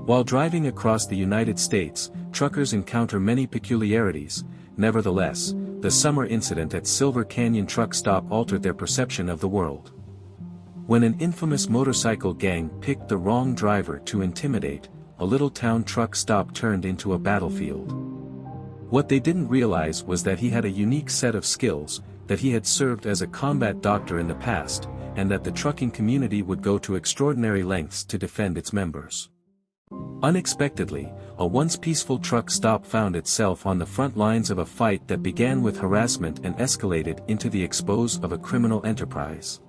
While driving across the United States, truckers encounter many peculiarities. Nevertheless, the summer incident at Silver Canyon truck stop altered their perception of the world. When an infamous motorcycle gang picked the wrong driver to intimidate, a little town truck stop turned into a battlefield. What they didn't realize was that he had a unique set of skills, that he had served as a combat doctor in the past, and that the trucking community would go to extraordinary lengths to defend its members. Unexpectedly, a once peaceful truck stop found itself on the front lines of a fight that began with harassment and escalated into the expose of a criminal enterprise.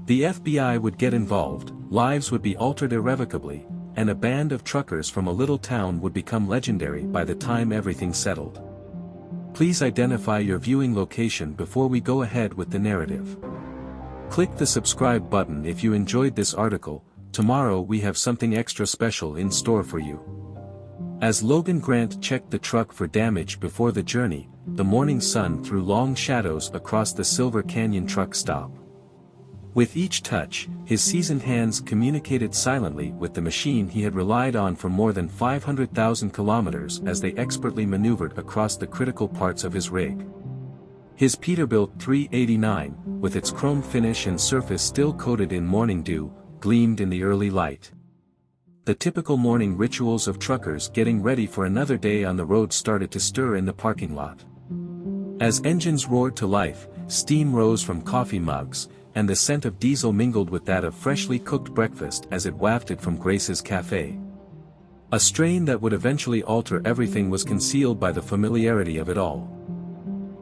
The FBI would get involved, lives would be altered irrevocably, and a band of truckers from a little town would become legendary by the time everything settled. Please identify your viewing location before we go ahead with the narrative. Click the subscribe button if you enjoyed this article. Tomorrow we have something extra special in store for you. As Logan Grant checked the truck for damage before the journey, the morning sun threw long shadows across the Silver Canyon truck stop. With each touch, his seasoned hands communicated silently with the machine he had relied on for more than 500,000 kilometers as they expertly maneuvered across the critical parts of his rig. His Peterbilt 389, with its chrome finish and surface still coated in morning dew, gleamed in the early light. The typical morning rituals of truckers getting ready for another day on the road started to stir in the parking lot. As engines roared to life, steam rose from coffee mugs, and the scent of diesel mingled with that of freshly cooked breakfast as it wafted from Grace's cafe. A strain that would eventually alter everything was concealed by the familiarity of it all.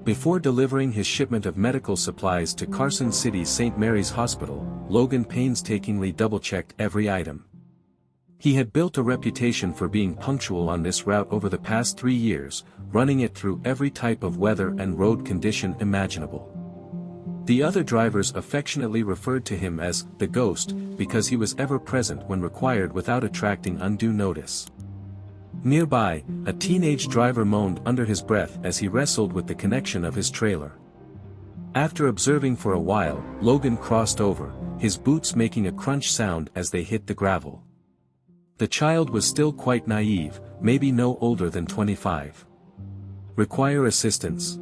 Before delivering his shipment of medical supplies to Carson City's St. Mary's Hospital, Logan painstakingly double-checked every item. He had built a reputation for being punctual on this route over the past 3 years, running it through every type of weather and road condition imaginable. The other drivers affectionately referred to him as the Ghost because he was ever present when required without attracting undue notice. Nearby, a teenage driver moaned under his breath as he wrestled with the connection of his trailer. After observing for a while, Logan crossed over, his boots making a crunch sound as they hit the gravel. The child was still quite naive, maybe no older than 25. "Require assistance?"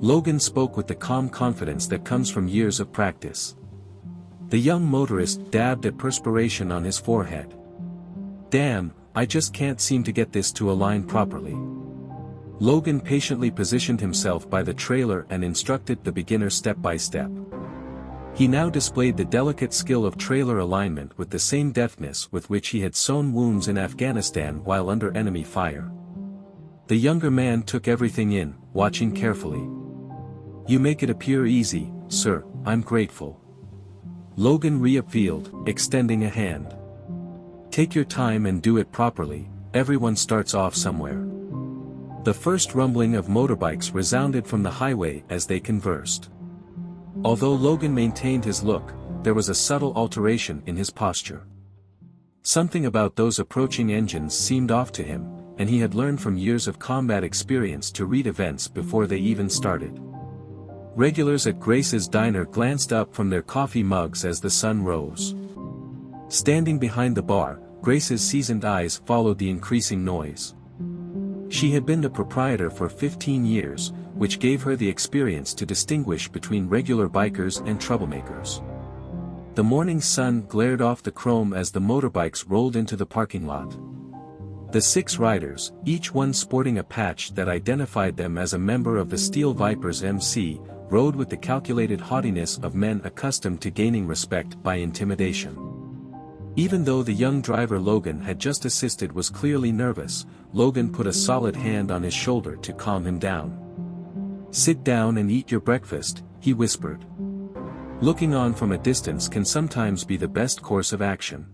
Logan spoke with the calm confidence that comes from years of practice. The young motorist dabbed at perspiration on his forehead. "Damn, I just can't seem to get this to align properly." Logan patiently positioned himself by the trailer and instructed the beginner step by step. He now displayed the delicate skill of trailer alignment with the same deftness with which he had sewn wounds in Afghanistan while under enemy fire. The younger man took everything in, watching carefully. "You make it appear easy, sir, I'm grateful." Logan reappealed, extending a hand. "Take your time and do it properly, everyone starts off somewhere." The first rumbling of motorbikes resounded from the highway as they conversed. Although Logan maintained his look, there was a subtle alteration in his posture. Something about those approaching engines seemed off to him, and he had learned from years of combat experience to read events before they even started. Regulars at Grace's diner glanced up from their coffee mugs as the sun rose. Standing behind the bar, Grace's seasoned eyes followed the increasing noise. She had been the proprietor for 15 years, which gave her the experience to distinguish between regular bikers and troublemakers. The morning sun glared off the chrome as the motorbikes rolled into the parking lot. The 6 riders, each one sporting a patch that identified them as a member of the Steel Vipers MC, rode with the calculated haughtiness of men accustomed to gaining respect by intimidation. Even though the young driver Logan had just assisted was clearly nervous, Logan put a solid hand on his shoulder to calm him down. "Sit down and eat your breakfast," he whispered. Looking on from a distance can sometimes be the best course of action.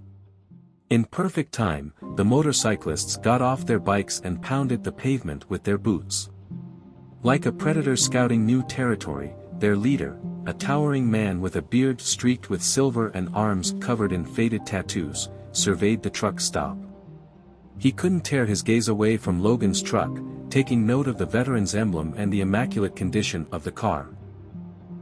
In perfect time, the motorcyclists got off their bikes and pounded the pavement with their boots. Like a predator scouting new territory, their leader, a towering man with a beard streaked with silver and arms covered in faded tattoos, surveyed the truck stop. He couldn't tear his gaze away from Logan's truck, taking note of the veteran's emblem and the immaculate condition of the car.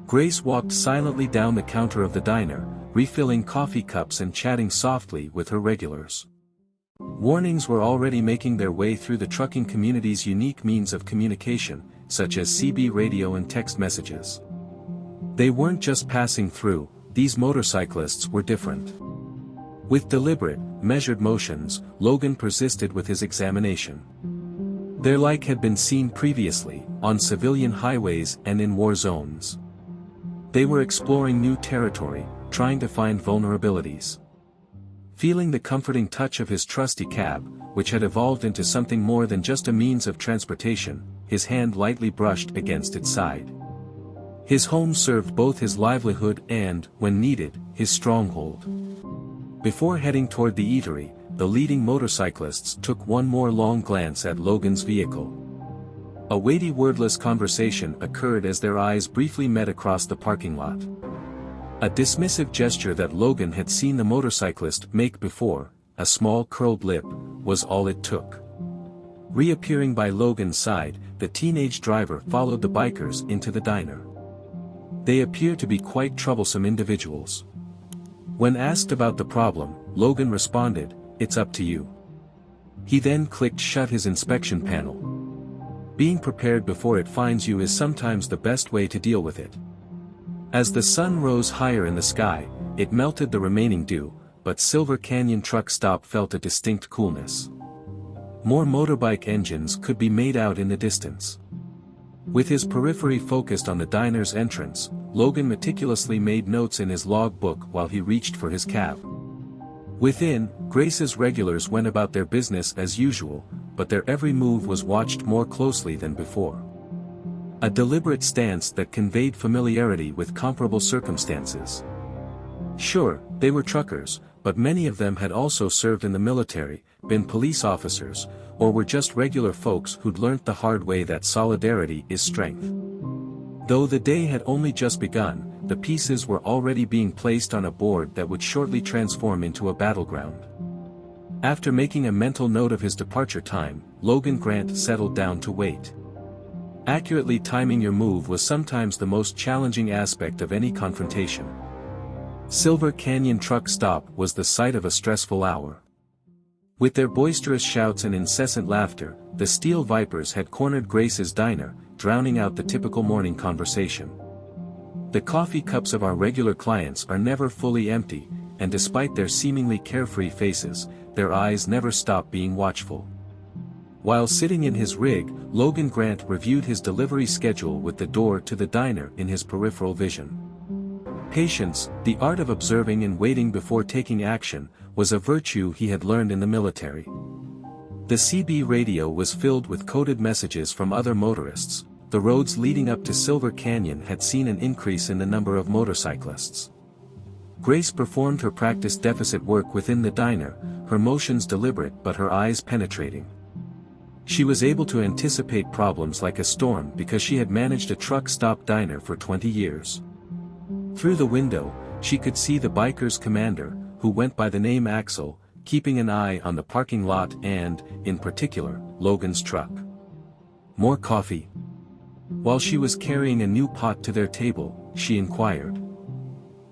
Grace walked silently down the counter of the diner, refilling coffee cups and chatting softly with her regulars. Warnings were already making their way through the trucking community's unique means of communication, such as CB radio and text messages. They weren't just passing through, these motorcyclists were different. With deliberate, measured motions, Logan persisted with his examination. Their like had been seen previously, on civilian highways and in war zones. They were exploring new territory, trying to find vulnerabilities. Feeling the comforting touch of his trusty cab, which had evolved into something more than just a means of transportation, his hand lightly brushed against its side. His home served both his livelihood and, when needed, his stronghold. Before heading toward the eatery, the leading motorcyclists took one more long glance at Logan's vehicle. A weighty wordless conversation occurred as their eyes briefly met across the parking lot. A dismissive gesture that Logan had seen the motorcyclist make before, a small curled lip, was all it took. Reappearing by Logan's side, the teenage driver followed the bikers into the diner. They appear to be quite troublesome individuals. When asked about the problem, Logan responded, "It's up to you." He then clicked shut his inspection panel. Being prepared before it finds you is sometimes the best way to deal with it. As the sun rose higher in the sky, it melted the remaining dew, but Silver Canyon Truck Stop felt a distinct coolness. More motorbike engines could be made out in the distance. With his periphery focused on the diner's entrance, Logan meticulously made notes in his log book while he reached for his cab. Within, Grace's regulars went about their business as usual, but their every move was watched more closely than before. A deliberate stance that conveyed familiarity with comparable circumstances. Sure, they were truckers, but many of them had also served in the military, been police officers, or were just regular folks who'd learnt the hard way that solidarity is strength. Though the day had only just begun, the pieces were already being placed on a board that would shortly transform into a battleground. After making a mental note of his departure time, Logan Grant settled down to wait. Accurately timing your move was sometimes the most challenging aspect of any confrontation. Silver Canyon Truck Stop was the site of a stressful hour. With their boisterous shouts and incessant laughter, the Steel Vipers had cornered Grace's diner, drowning out the typical morning conversation. The coffee cups of our regular clients are never fully empty, and despite their seemingly carefree faces, their eyes never stop being watchful. While sitting in his rig, Logan Grant reviewed his delivery schedule with the door to the diner in his peripheral vision. Patience, the art of observing and waiting before taking action, was a virtue he had learned in the military. The CB radio was filled with coded messages from other motorists. The roads leading up to Silver Canyon had seen an increase in the number of motorcyclists. Grace performed her practice deficit work within the diner, her motions deliberate but her eyes penetrating. She was able to anticipate problems like a storm because she had managed a truck stop diner for 20 years. Through the window, she could see the biker's commander, who went by the name Axel, keeping an eye on the parking lot and, in particular, Logan's truck. More coffee? While she was carrying a new pot to their table, she inquired.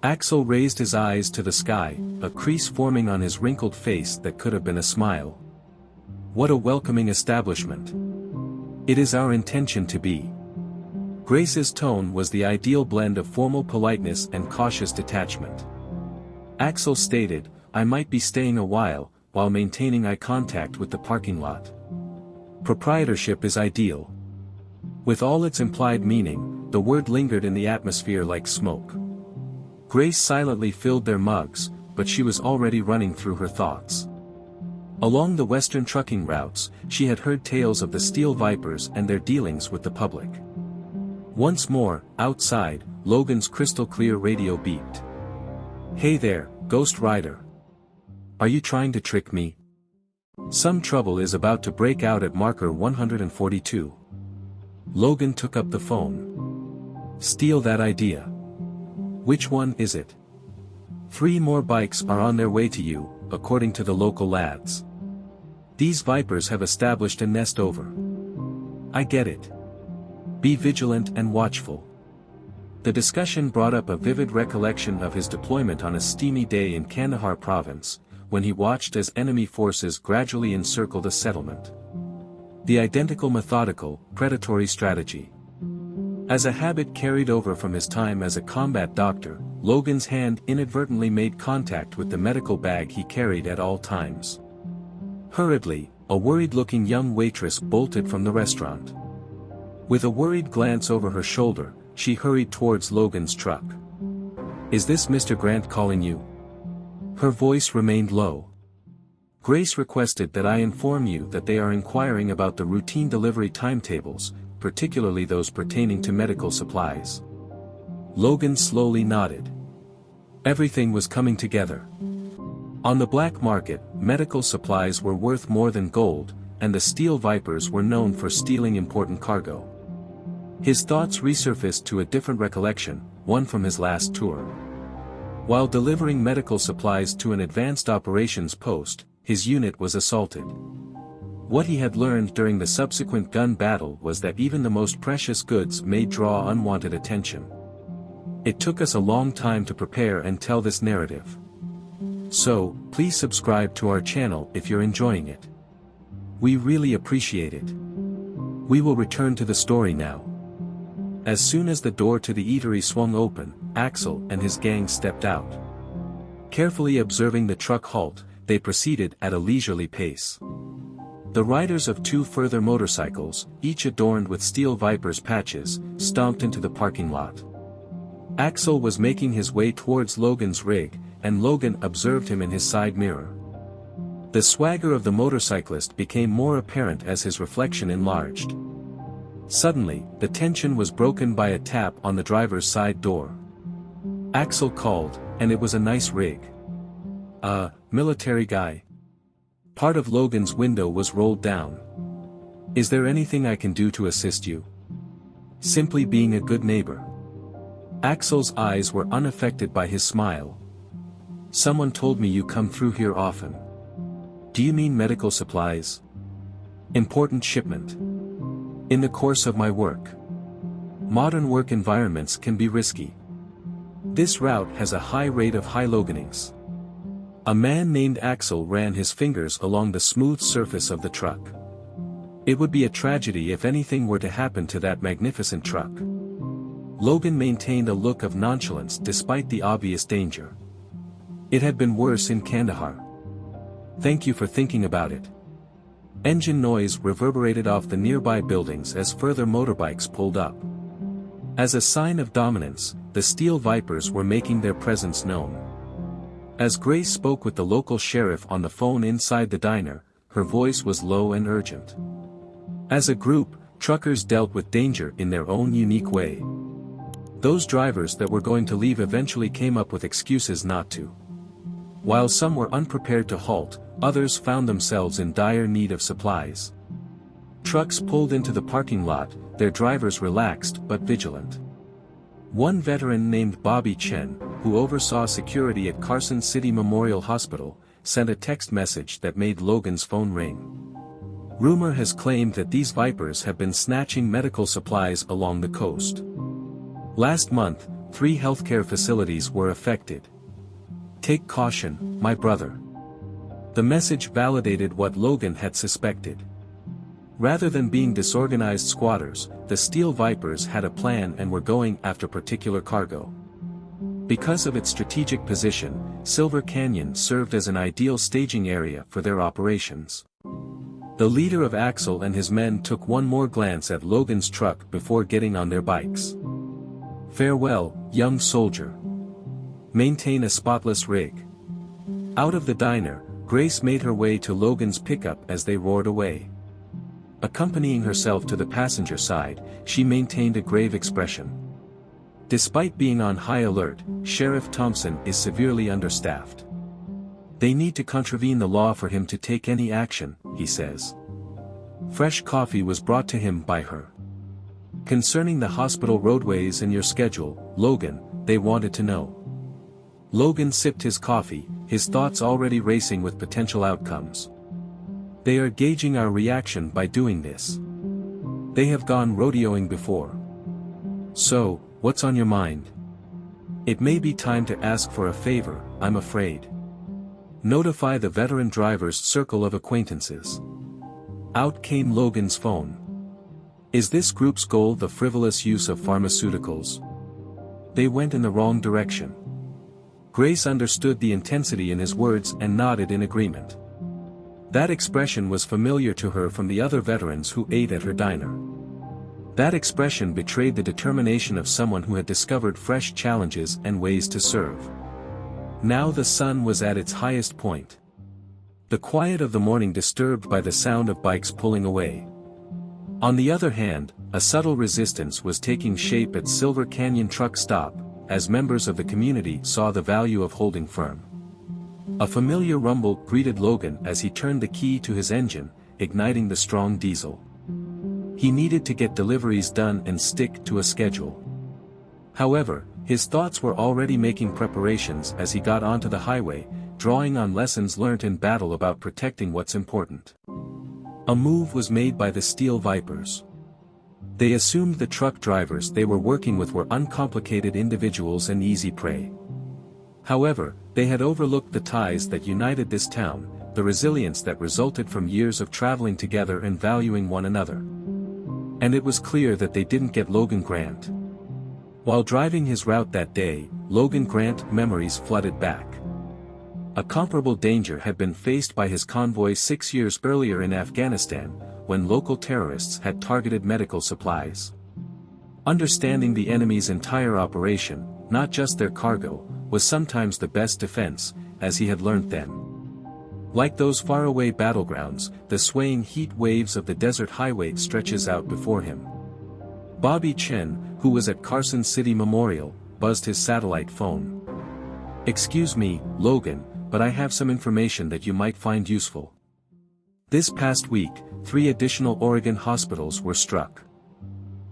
Axel raised his eyes to the sky, a crease forming on his wrinkled face that could have been a smile. What a welcoming establishment. It is our intention to be. Grace's tone was the ideal blend of formal politeness and cautious detachment. Axel stated, "I might be staying a while maintaining eye contact with the parking lot. Proprietorship is ideal." With all its implied meaning, the word lingered in the atmosphere like smoke. Grace silently filled their mugs, but she was already running through her thoughts. Along the western trucking routes, she had heard tales of the Steel Vipers and their dealings with the public. Once more, outside, Logan's crystal-clear radio beeped. "Hey there, Ghost Rider. Are you trying to trick me? Some trouble is about to break out at marker 142. Logan took up the phone. "Steal that idea. Which one is it?" "3 more bikes are on their way to you, according to the local lads. These Vipers have established a nest over." "I get it. Be vigilant and watchful." The discussion brought up a vivid recollection of his deployment on a steamy day in Kandahar province, when he watched as enemy forces gradually encircled a settlement. The identical methodical, predatory strategy. As a habit carried over from his time as a combat doctor, Logan's hand inadvertently made contact with the medical bag he carried at all times. Hurriedly, a worried-looking young waitress bolted from the restaurant. With a worried glance over her shoulder, she hurried towards Logan's truck. "Is this Mr. Grant calling you?" Her voice remained low. "Grace requested that I inform you that they are inquiring about the routine delivery timetables, particularly those pertaining to medical supplies." Logan slowly nodded. Everything was coming together. On the black market, medical supplies were worth more than gold, and the Steel Vipers were known for stealing important cargo. His thoughts resurfaced to a different recollection, one from his last tour. While delivering medical supplies to an advanced operations post, his unit was assaulted. What he had learned during the subsequent gun battle was that even the most precious goods may draw unwanted attention. It took us a long time to prepare and tell this narrative. So, please subscribe to our channel if you're enjoying it. We really appreciate it. We will return to the story now. As soon as the door to the eatery swung open, Axel and his gang stepped out. Carefully observing the truck halt, they proceeded at a leisurely pace. The riders of two further motorcycles, each adorned with Steel Vipers patches, stomped into the parking lot. Axel was making his way towards Logan's rig, and Logan observed him in his side mirror. The swagger of the motorcyclist became more apparent as his reflection enlarged. Suddenly, the tension was broken by a tap on the driver's side door. Axel called, and it was a nice rig. Military guy. Part of Logan's window was rolled down. "Is there anything I can do to assist you?" "Simply being a good neighbor." Axel's eyes were unaffected by his smile. "Someone told me you come through here often." "Do you mean medical supplies?" "Important shipment." "In the course of my work. Modern work environments can be risky. This route has a high rate of high loganings." A man named Axel ran his fingers along the smooth surface of the truck. It would be a tragedy if anything were to happen to that magnificent truck. Logan maintained a look of nonchalance despite the obvious danger. It had been worse in Kandahar. "Thank you for thinking about it." Engine noise reverberated off the nearby buildings as further motorbikes pulled up. As a sign of dominance, the Steel Vipers were making their presence known. As Grace spoke with the local sheriff on the phone inside the diner, her voice was low and urgent. As a group, truckers dealt with danger in their own unique way. Those drivers that were going to leave eventually came up with excuses not to. While some were unprepared to halt, others found themselves in dire need of supplies. Trucks pulled into the parking lot, their drivers relaxed but vigilant. One veteran named Bobby Chen, who oversaw security at Carson City Memorial Hospital, sent a text message that made Logan's phone ring. Rumor has claimed that these Vipers have been snatching medical supplies along the coast. Last month, 3 healthcare facilities were affected. "Take caution, my brother." The message validated what Logan had suspected. Rather than being disorganized squatters, the Steel Vipers had a plan and were going after particular cargo. Because of its strategic position, Silver Canyon served as an ideal staging area for their operations. The leader of Axel and his men took one more glance at Logan's truck before getting on their bikes. "Farewell, young soldier. Maintain a spotless rig." Out of the diner, Grace made her way to Logan's pickup as they roared away. Accompanying herself to the passenger side, she maintained a grave expression. Despite being on high alert, Sheriff Thompson is severely understaffed. "They need to contravene the law for him to take any action," he says. Fresh coffee was brought to him by her. "Concerning the hospital roadways and your schedule, Logan, they wanted to know." Logan sipped his coffee, his thoughts already racing with potential outcomes. "They are gauging our reaction by doing this. They have gone rodeoing before. So, what's on your mind?" "It may be time to ask for a favor, I'm afraid." Notify the veteran driver's circle of acquaintances. Out came Logan's phone. Is this group's goal the frivolous use of pharmaceuticals? They went in the wrong direction. Grace understood the intensity in his words and nodded in agreement. That expression was familiar to her from the other veterans who ate at her diner. That expression betrayed the determination of someone who had discovered fresh challenges and ways to serve. Now the sun was at its highest point. The quiet of the morning disturbed by the sound of bikes pulling away. On the other hand, a subtle resistance was taking shape at Silver Canyon truck stop, as members of the community saw the value of holding firm. A familiar rumble greeted Logan as he turned the key to his engine, igniting the strong diesel. He needed to get deliveries done and stick to a schedule. However, his thoughts were already making preparations as he got onto the highway, drawing on lessons learnt in battle about protecting what's important. A move was made by the Steel Vipers. They assumed the truck drivers they were working with were uncomplicated individuals and easy prey. However, they had overlooked the ties that united this town, the resilience that resulted from years of traveling together and valuing one another. And it was clear that they didn't get Logan Grant. While driving his route that day, Logan Grant memories flooded back. A comparable danger had been faced by his convoy 6 years earlier in Afghanistan, when local terrorists had targeted medical supplies. Understanding the enemy's entire operation, not just their cargo, was sometimes the best defense, as he had learned then. Like those faraway battlegrounds, the swaying heat waves of the desert highway stretches out before him. Bobby Chen, who was at Carson City Memorial, buzzed his satellite phone. "Excuse me, Logan, but I have some information that you might find useful. This past week, 3 additional Oregon hospitals were struck.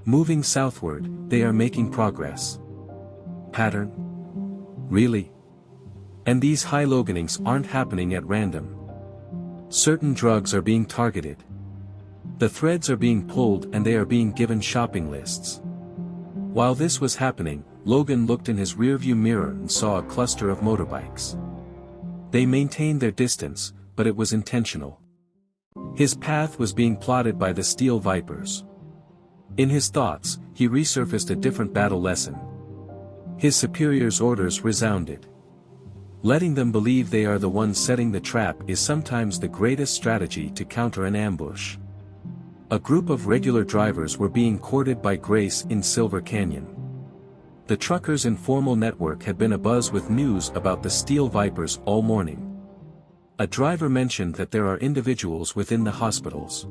Moving southward, they are making progress." Pattern? Really? And these high Loganings aren't happening at random. Certain drugs are being targeted. The threads are being pulled and they are being given shopping lists. While this was happening, Logan looked in his rearview mirror and saw a cluster of motorbikes. They maintained their distance, but it was intentional. His path was being plotted by the Steel Vipers. In his thoughts, he resurfaced a different battle lesson. His superiors' orders resounded. Letting them believe they are the ones setting the trap is sometimes the greatest strategy to counter an ambush. A group of regular drivers were being courted by Grace in Silver Canyon. The truckers' informal network had been abuzz with news about the Steel Vipers all morning. A driver mentioned that there are individuals within the hospitals.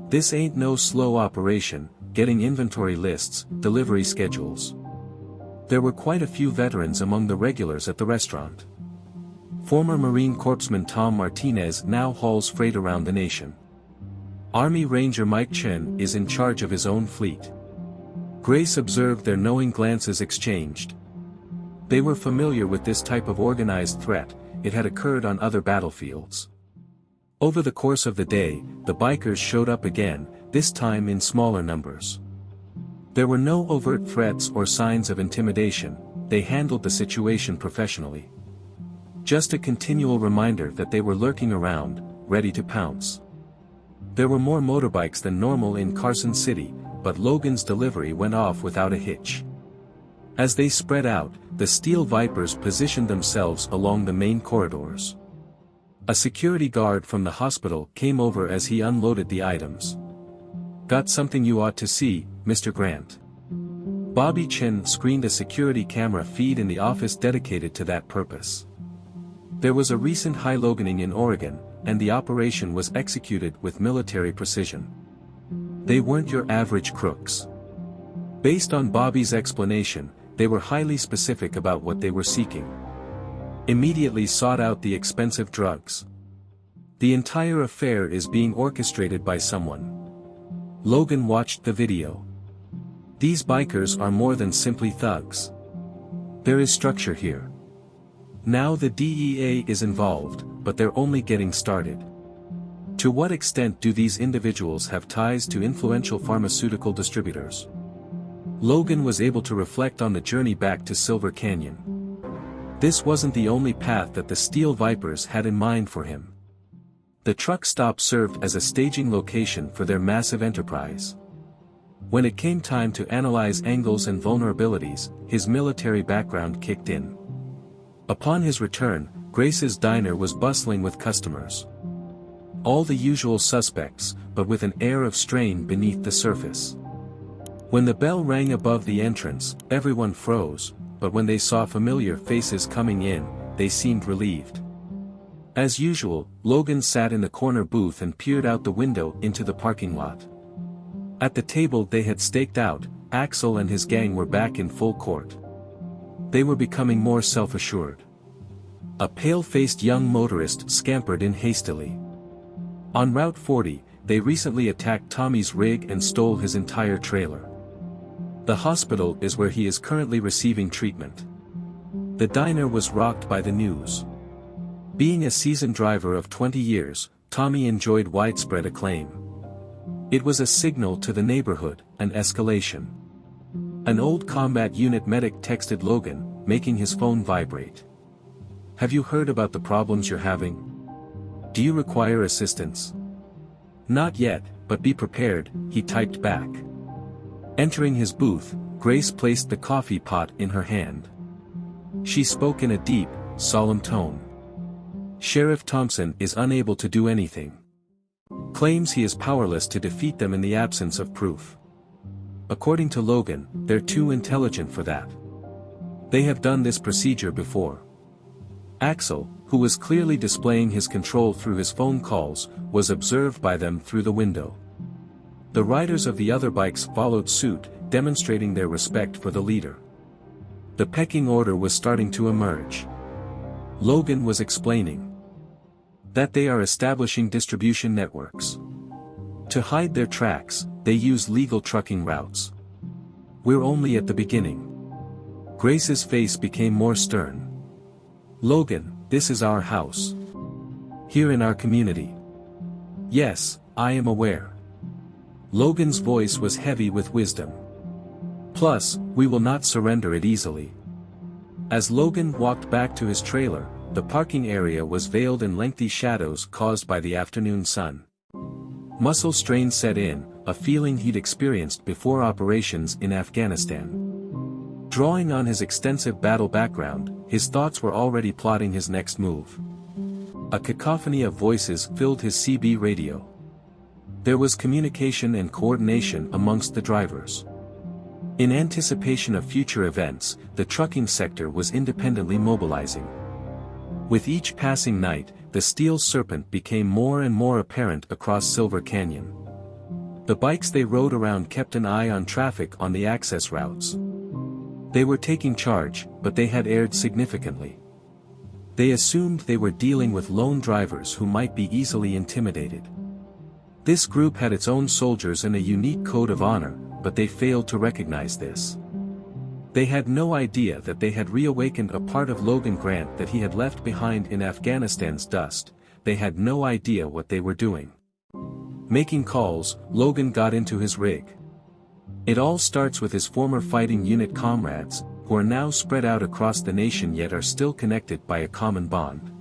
This ain't no slow operation, getting inventory lists, delivery schedules. There were quite a few veterans among the regulars at the restaurant. Former Marine Corpsman Tom Martinez now hauls freight around the nation. Army Ranger Mike Chen is in charge of his own fleet. Grace observed their knowing glances exchanged. They were familiar with this type of organized threat, it had occurred on other battlefields. Over the course of the day, the bikers showed up again, this time in smaller numbers. There were no overt threats or signs of intimidation, they handled the situation professionally. Just a continual reminder that they were lurking around, ready to pounce. There were more motorbikes than normal in Carson City, but Logan's delivery went off without a hitch. As they spread out, the Steel Vipers positioned themselves along the main corridors. A security guard from the hospital came over as he unloaded the items. "Got something you ought to see, Mr. Grant." Bobby Chen screened a security camera feed in the office dedicated to that purpose. There was a recent high Loganing in Oregon, and the operation was executed with military precision. They weren't your average crooks. Based on Bobby's explanation, they were highly specific about what they were seeking. Immediately sought out the expensive drugs. The entire affair is being orchestrated by someone. Logan watched the video. These bikers are more than simply thugs. There is structure here. Now the DEA is involved, but they're only getting started. To what extent do these individuals have ties to influential pharmaceutical distributors? Logan was able to reflect on the journey back to Silver Canyon. This wasn't the only path that the Steel Vipers had in mind for him. The truck stop served as a staging location for their massive enterprise. When it came time to analyze angles and vulnerabilities, his military background kicked in. Upon his return, Grace's diner was bustling with customers. All the usual suspects, but with an air of strain beneath the surface. When the bell rang above the entrance, everyone froze, but when they saw familiar faces coming in, they seemed relieved. As usual, Logan sat in the corner booth and peered out the window into the parking lot. At the table they had staked out, Axel and his gang were back in full court. They were becoming more self-assured. A pale-faced young motorist scampered in hastily. On Route 40, they recently attacked Tommy's rig and stole his entire trailer. The hospital is where he is currently receiving treatment. The diner was rocked by the news. Being a seasoned driver of 20 years, Tommy enjoyed widespread acclaim. It was a signal to the neighborhood, an escalation. An old combat unit medic texted Logan, making his phone vibrate. "Have you heard about the problems you're having? Do you require assistance?" "Not yet, but be prepared," he typed back. Entering his booth, Grace placed the coffee pot in her hand. She spoke in a deep, solemn tone. "Sheriff Thompson is unable to do anything. Claims he is powerless to defeat them in the absence of proof. According to Logan, they're too intelligent for that. They have done this procedure before." Axel, who was clearly displaying his control through his phone calls, was observed by them through the window. The riders of the other bikes followed suit, demonstrating their respect for the leader. The pecking order was starting to emerge. Logan was explaining that they are establishing distribution networks. To hide their tracks, they use legal trucking routes. We're only at the beginning. Grace's face became more stern. "Logan, this is our house. Here in our community." "Yes, I am aware." Logan's voice was heavy with wisdom. "Plus, we will not surrender it easily." As Logan walked back to his trailer, the parking area was veiled in lengthy shadows caused by the afternoon sun. Muscle strain set in, a feeling he'd experienced before operations in Afghanistan. Drawing on his extensive battle background, his thoughts were already plotting his next move. A cacophony of voices filled his CB radio. There was communication and coordination amongst the drivers. In anticipation of future events, the trucking sector was independently mobilizing. With each passing night, the steel serpent became more and more apparent across Silver Canyon. The bikes they rode around kept an eye on traffic on the access routes. They were taking charge, but they had erred significantly. They assumed they were dealing with lone drivers who might be easily intimidated. This group had its own soldiers and a unique code of honor, but they failed to recognize this. They had no idea that they had reawakened a part of Logan Grant that he had left behind in Afghanistan's dust. They had no idea what they were doing. Making calls, Logan got into his rig. It all starts with his former fighting unit comrades, who are now spread out across the nation yet are still connected by a common bond.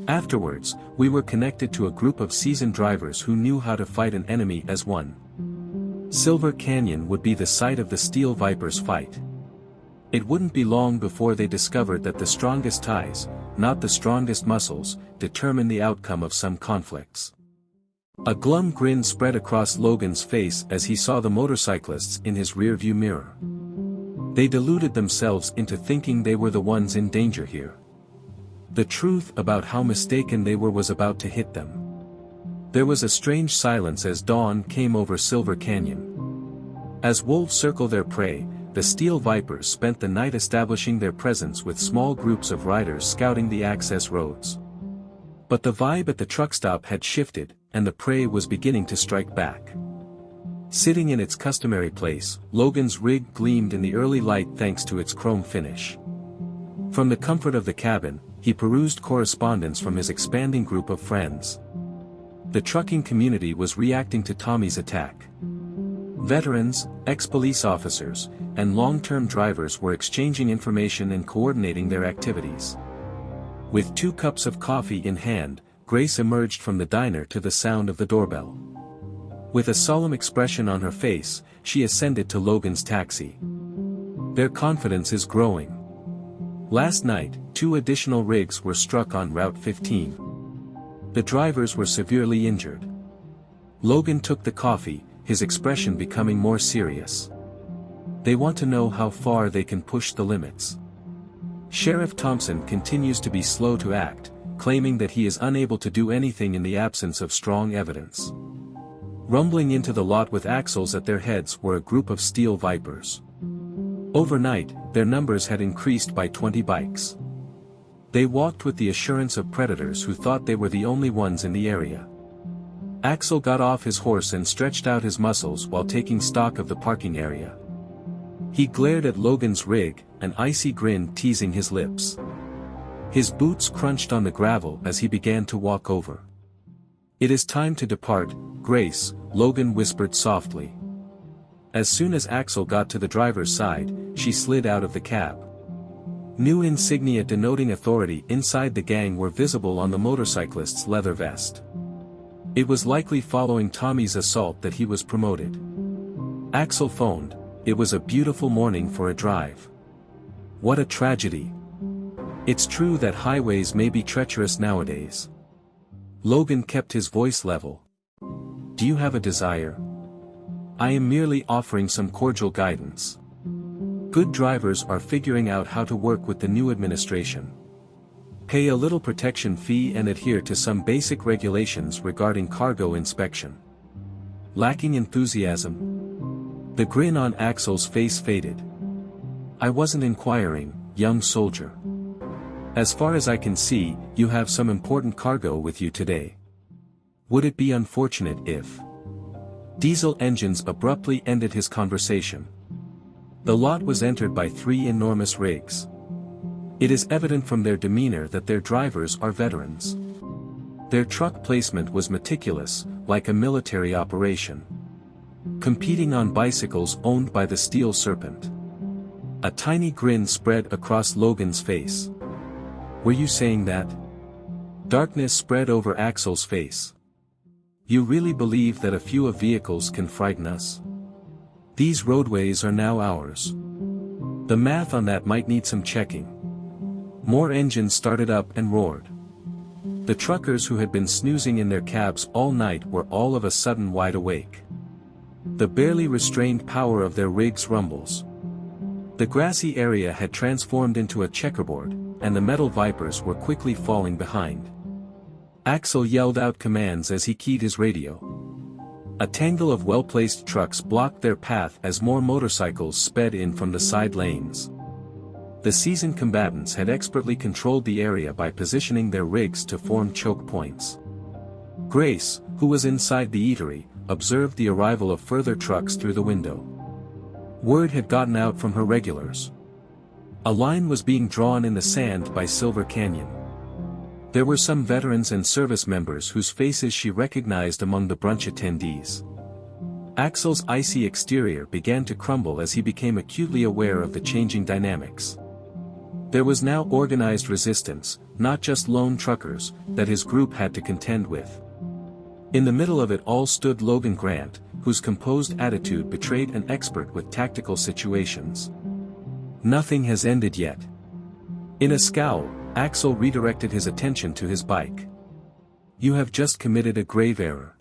Afterwards, we were connected to a group of seasoned drivers who knew how to fight an enemy as one. Silver Canyon would be the site of the Steel Vipers' fight. It wouldn't be long before they discovered that the strongest ties, not the strongest muscles, determine the outcome of some conflicts. A glum grin spread across Logan's face as he saw the motorcyclists in his rearview mirror. They deluded themselves into thinking they were the ones in danger here. The truth about how mistaken they were was about to hit them. There was a strange silence as dawn came over Silver Canyon. As wolves circle their prey, the Steel Vipers spent the night establishing their presence with small groups of riders scouting the access roads. But the vibe at the truck stop had shifted, and the prey was beginning to strike back. Sitting in its customary place, Logan's rig gleamed in the early light thanks to its chrome finish. From the comfort of the cabin, he perused correspondence from his expanding group of friends. The trucking community was reacting to Tommy's attack. Veterans, ex-police officers, and long-term drivers were exchanging information and coordinating their activities. With 2 cups of coffee in hand, Grace emerged from the diner to the sound of the doorbell. With a solemn expression on her face, she ascended to Logan's taxi. Their confidence is growing. Last night, 2 additional rigs were struck on Route 15. The drivers were severely injured. Logan took the coffee, his expression becoming more serious. They want to know how far they can push the limits. Sheriff Thompson continues to be slow to act, claiming that he is unable to do anything in the absence of strong evidence. Rumbling into the lot with axles at their heads were a group of steel vipers. Overnight, their numbers had increased by 20 bikes. They walked with the assurance of predators who thought they were the only ones in the area. Axel got off his horse and stretched out his muscles while taking stock of the parking area. He glared at Logan's rig, an icy grin teasing his lips. His boots crunched on the gravel as he began to walk over. "It is time to depart, Grace," Logan whispered softly. As soon as Axel got to the driver's side, she slid out of the cab. New insignia denoting authority inside the gang were visible on the motorcyclist's leather vest. It was likely following Tommy's assault that he was promoted. Axel phoned, "It was a beautiful morning for a drive." What a tragedy. It's true that highways may be treacherous nowadays. Logan kept his voice level. "Do you have a desire? I am merely offering some cordial guidance. Good drivers are figuring out how to work with the new administration. Pay a little protection fee and adhere to some basic regulations regarding cargo inspection." Lacking enthusiasm? The grin on Axel's face faded. "I wasn't inquiring, young soldier. As far as I can see, you have some important cargo with you today. Would it be unfortunate if—" Diesel engines abruptly ended his conversation. The lot was entered by 3 enormous rigs. It is evident from their demeanor that their drivers are veterans. Their truck placement was meticulous, like a military operation. Competing on bicycles owned by the Steel Serpent. A tiny grin spread across Logan's face. "Were you saying that?" Darkness spread over Axel's face. "You really believe that a few of vehicles can frighten us? These roadways are now ours. The math on that might need some checking." More engines started up and roared. The truckers who had been snoozing in their cabs all night were all of a sudden wide awake. The barely restrained power of their rigs rumbles. The grassy area had transformed into a checkerboard, and the metal vipers were quickly falling behind. Axel yelled out commands as he keyed his radio. A tangle of well-placed trucks blocked their path as more motorcycles sped in from the side lanes. The seasoned combatants had expertly controlled the area by positioning their rigs to form choke points. Grace, who was inside the eatery, observed the arrival of further trucks through the window. Word had gotten out from her regulars. A line was being drawn in the sand by Silver Canyon. There were some veterans and service members whose faces she recognized among the brunch attendees. Axel's icy exterior began to crumble as he became acutely aware of the changing dynamics. There was now organized resistance, not just lone truckers, that his group had to contend with. In the middle of it all stood Logan Grant, whose composed attitude betrayed an expert with tactical situations. Nothing has ended yet. In a scowl, Axel redirected his attention to his bike. "You have just committed a grave error."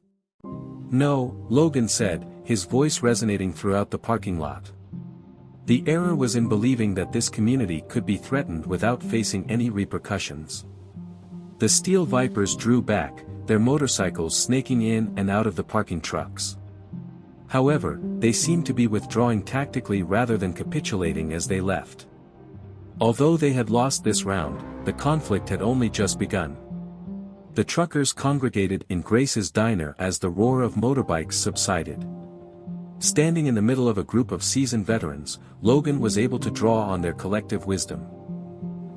"No," Logan said, his voice resonating throughout the parking lot. "The error was in believing that this community could be threatened without facing any repercussions." The steel vipers drew back, their motorcycles snaking in and out of the parking trucks. However, they seemed to be withdrawing tactically rather than capitulating as they left. Although they had lost this round, the conflict had only just begun. The truckers congregated in Grace's diner as the roar of motorbikes subsided. Standing in the middle of a group of seasoned veterans, Logan was able to draw on their collective wisdom.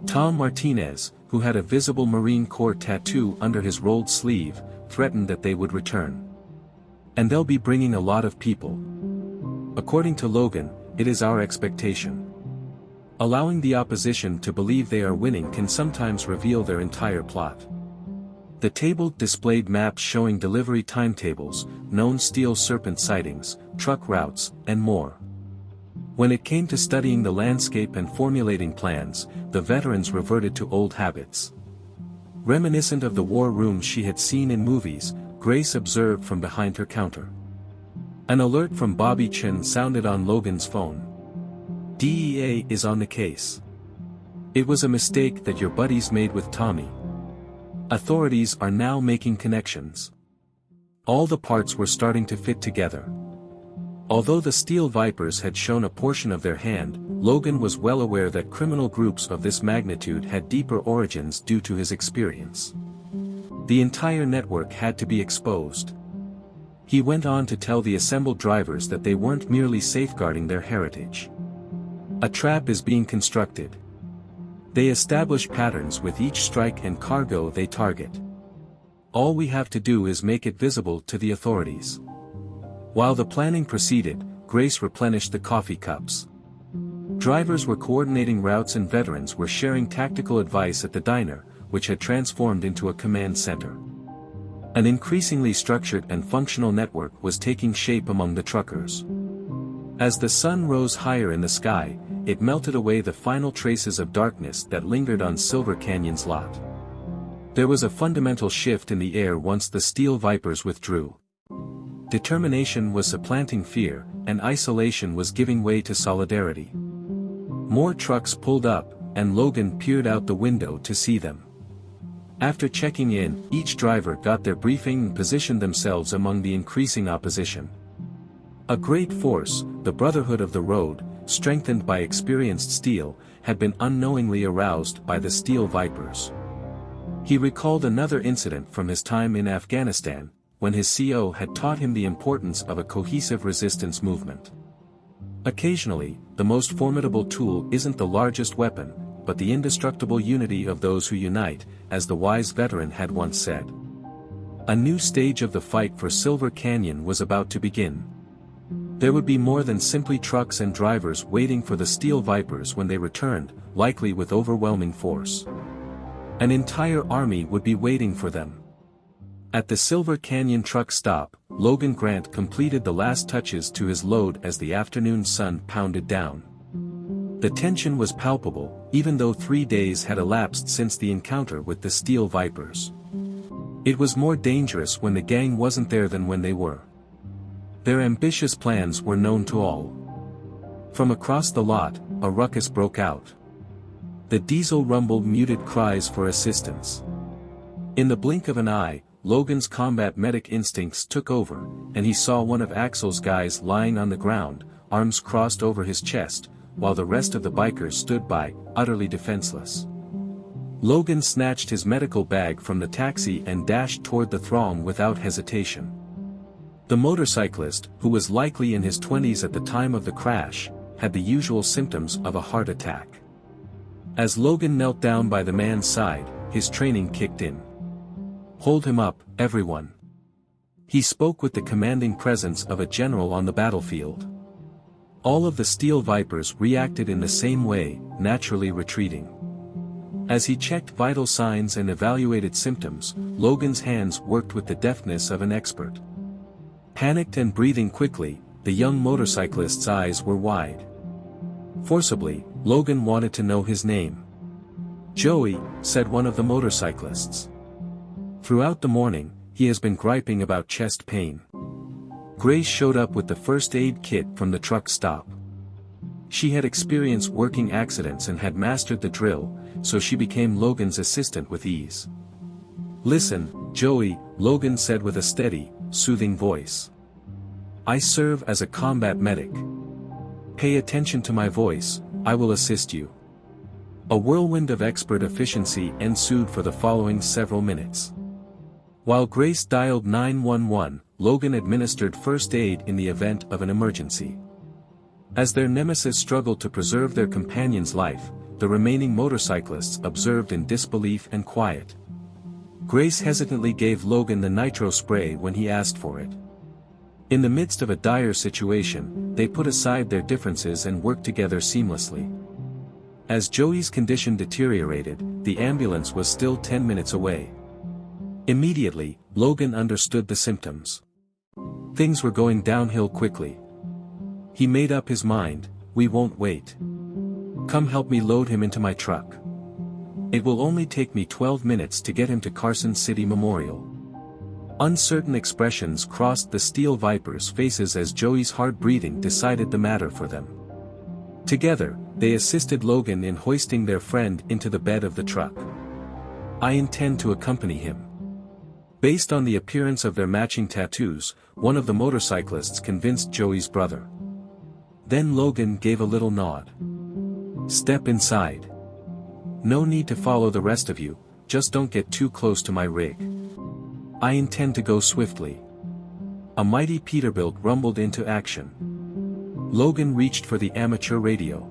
Tom Martinez, who had a visible Marine Corps tattoo under his rolled sleeve, threatened that they would return. "And they'll be bringing a lot of people. According to Logan, it is our expectation. Allowing the opposition to believe they are winning can sometimes reveal their entire plot. The table displayed maps showing delivery timetables, known steel serpent sightings, truck routes, and more. When it came to studying the landscape and formulating plans, the veterans reverted to old habits. Reminiscent of the war rooms she had seen in movies, Grace observed from behind her counter. An alert from Bobby Chin sounded on Logan's phone. "DEA is on the case. It was a mistake that your buddies made with Tommy. Authorities are now making connections." All the parts were starting to fit together. Although the Steel Vipers had shown a portion of their hand, Logan was well aware that criminal groups of this magnitude had deeper origins due to his experience. The entire network had to be exposed. He went on to tell the assembled drivers that they weren't merely safeguarding their heritage. A trap is being constructed. They establish patterns with each strike and cargo they target. All we have to do is make it visible to the authorities. While the planning proceeded, Grace replenished the coffee cups. Drivers were coordinating routes and veterans were sharing tactical advice at the diner, which had transformed into a command center. An increasingly structured and functional network was taking shape among the truckers. As the sun rose higher in the sky, it melted away the final traces of darkness that lingered on Silver Canyon's lot. There was a fundamental shift in the air once the Steel Vipers withdrew. Determination was supplanting fear, and isolation was giving way to solidarity. More trucks pulled up, and Logan peered out the window to see them. After checking in, each driver got their briefing and positioned themselves among the increasing opposition. A great force, the Brotherhood of the Road, strengthened by experienced steel, had been unknowingly aroused by the Steel Vipers. He recalled another incident from his time in Afghanistan, when his CO had taught him the importance of a cohesive resistance movement. Occasionally, the most formidable tool isn't the largest weapon, but the indestructible unity of those who unite, as the wise veteran had once said. A new stage of the fight for Silver Canyon was about to begin. There would be more than simply trucks and drivers waiting for the Steel Vipers when they returned, likely with overwhelming force. An entire army would be waiting for them. At the Silver Canyon truck stop, Logan Grant completed the last touches to his load as the afternoon sun pounded down. The tension was palpable, even though 3 days had elapsed since the encounter with the Steel Vipers. It was more dangerous when the gang wasn't there than when they were. Their ambitious plans were known to all. From across the lot, a ruckus broke out. The diesel rumble muted cries for assistance. In the blink of an eye, Logan's combat medic instincts took over, and he saw one of Axel's guys lying on the ground, arms crossed over his chest, while the rest of the bikers stood by, utterly defenseless. Logan snatched his medical bag from the taxi and dashed toward the throng without hesitation. The motorcyclist, who was likely in his 20s at the time of the crash, had the usual symptoms of a heart attack. As Logan knelt down by the man's side, his training kicked in. "Hold him up, everyone." He spoke with the commanding presence of a general on the battlefield. All of the Steel Vipers reacted in the same way, naturally retreating. As he checked vital signs and evaluated symptoms, Logan's hands worked with the deftness of an expert. Panicked and breathing quickly, the young motorcyclist's eyes were wide. Forcibly, Logan wanted to know his name. "Joey," said one of the motorcyclists. "Throughout the morning, he has been griping about chest pain." Grace showed up with the first aid kit from the truck stop. She had experienced working accidents and had mastered the drill, so she became Logan's assistant with ease. "Listen, Joey," Logan said with a steady, soothing voice. "I serve as a combat medic. Pay attention to my voice, I will assist you." A whirlwind of expert efficiency ensued for the following several minutes. While Grace dialed 911, Logan administered first aid in the event of an emergency. As their nemesis struggled to preserve their companion's life, the remaining motorcyclists observed in disbelief and quiet. Grace hesitantly gave Logan the nitro spray when he asked for it. In the midst of a dire situation, they put aside their differences and worked together seamlessly. As Joey's condition deteriorated, the ambulance was still 10 minutes away. Immediately, Logan understood the symptoms. Things were going downhill quickly. He made up his mind, "We won't wait. Come help me load him into my truck. It will only take me 12 minutes to get him to Carson City Memorial." Uncertain expressions crossed the Steel Vipers' faces as Joey's hard breathing decided the matter for them. Together, they assisted Logan in hoisting their friend into the bed of the truck. "I intend to accompany him." Based on the appearance of their matching tattoos, one of the motorcyclists convinced Joey's brother. Then Logan gave a little nod. "Step inside. No need to follow the rest of you, just don't get too close to my rig. I intend to go swiftly." A mighty Peterbilt rumbled into action. Logan reached for the amateur radio.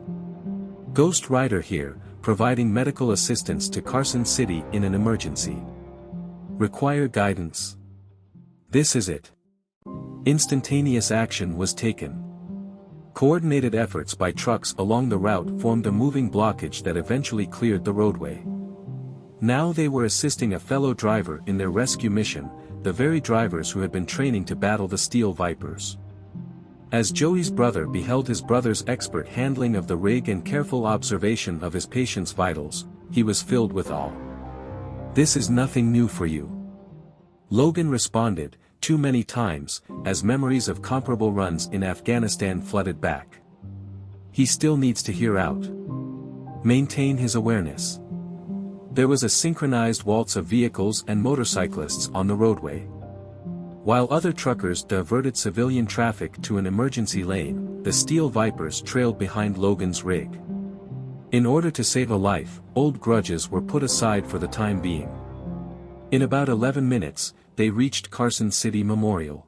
"Ghost Rider here, providing medical assistance to Carson City in an emergency. Require guidance?" "This is it." Instantaneous action was taken. Coordinated efforts by trucks along the route formed a moving blockage that eventually cleared the roadway. Now they were assisting a fellow driver in their rescue mission, the very drivers who had been training to battle the Steel Vipers. As Joey's brother beheld his brother's expert handling of the rig and careful observation of his patient's vitals, he was filled with awe. "This is nothing new for you." Logan responded, "Too many times," as memories of comparable runs in Afghanistan flooded back. He still needs to hear out. Maintain his awareness. There was a synchronized waltz of vehicles and motorcyclists on the roadway. While other truckers diverted civilian traffic to an emergency lane, the Steel Vipers trailed behind Logan's rig. In order to save a life, old grudges were put aside for the time being. In about 11 minutes, they reached Carson City Memorial.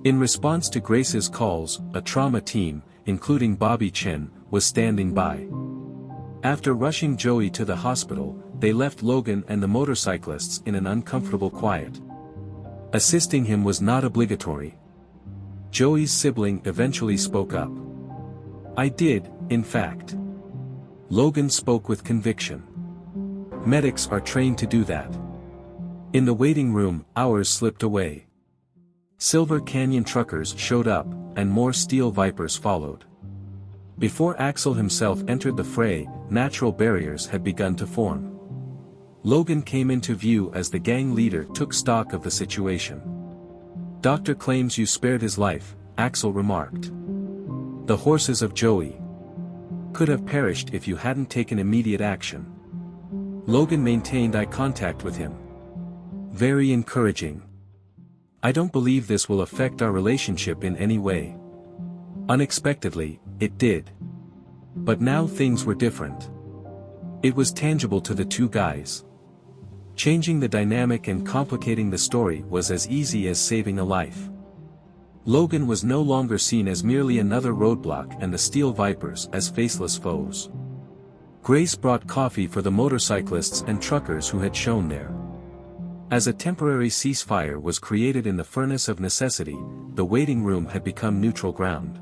In response to Grace's calls, a trauma team, including Bobby Chin, was standing by. After rushing Joey to the hospital, they left Logan and the motorcyclists in an uncomfortable quiet. Assisting him was not obligatory. Joey's sibling eventually spoke up. "I did, in fact." Logan spoke with conviction. "Medics are trained to do that." In the waiting room, hours slipped away. Silver Canyon truckers showed up, and more Steel Vipers followed. Before Axel himself entered the fray, natural barriers had begun to form. Logan came into view as the gang leader took stock of the situation. "Doctor claims you spared his life," Axel remarked. "The horses of Joey could have perished if you hadn't taken immediate action." Logan maintained eye contact with him. "Very encouraging. I don't believe this will affect our relationship in any way." Unexpectedly, it did. But now things were different. It was tangible to the two guys. Changing the dynamic and complicating the story was as easy as saving a life. Logan was no longer seen as merely another roadblock and the Steel Vipers as faceless foes. Grace brought coffee for the motorcyclists and truckers who had shown there. As a temporary ceasefire was created in the furnace of necessity, the waiting room had become neutral ground.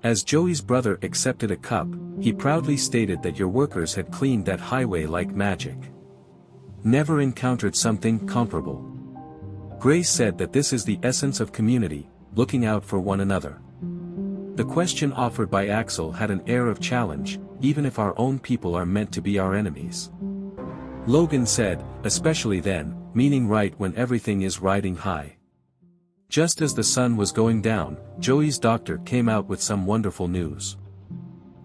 As Joey's brother accepted a cup, he proudly stated that your workers had cleaned that highway like magic. Never encountered something comparable. Grace said that this is the essence of community, looking out for one another. The question offered by Axel had an air of challenge, even if our own people are meant to be our enemies. Logan said, especially then, meaning right when everything is riding high. Just as the sun was going down, Joey's doctor came out with some wonderful news.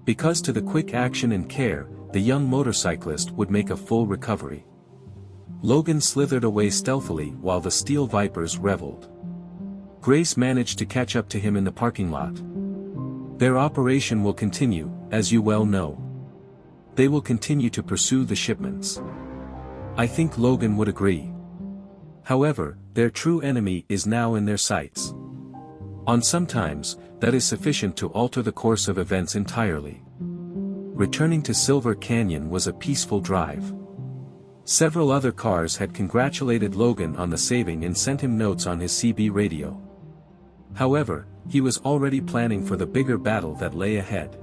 Because to the quick action and care, the young motorcyclist would make a full recovery. Logan slithered away stealthily while the Steel Vipers reveled. Grace managed to catch up to him in the parking lot. "Their operation will continue, as you well know. They will continue to pursue the shipments." I think Logan would agree. However, their true enemy is now in their sights. Sometimes, that is sufficient to alter the course of events entirely. Returning to Silver Canyon was a peaceful drive. Several other cars had congratulated Logan on the saving and sent him notes on his CB radio. However, he was already planning for the bigger battle that lay ahead.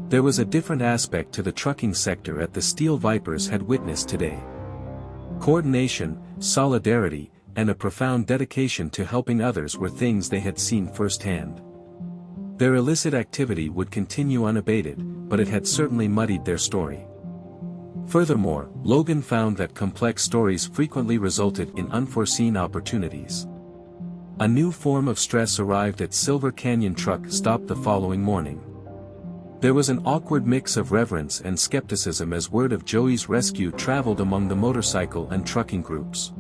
There was a different aspect to the trucking sector at the Steel Vipers had witnessed today. Coordination, solidarity, and a profound dedication to helping others were things they had seen firsthand. Their illicit activity would continue unabated, but it had certainly muddied their story. Furthermore, Logan found that complex stories frequently resulted in unforeseen opportunities. A new form of stress arrived at Silver Canyon truck stop the following morning. There was an awkward mix of reverence and skepticism as word of Joey's rescue traveled among the motorcycle and trucking groups.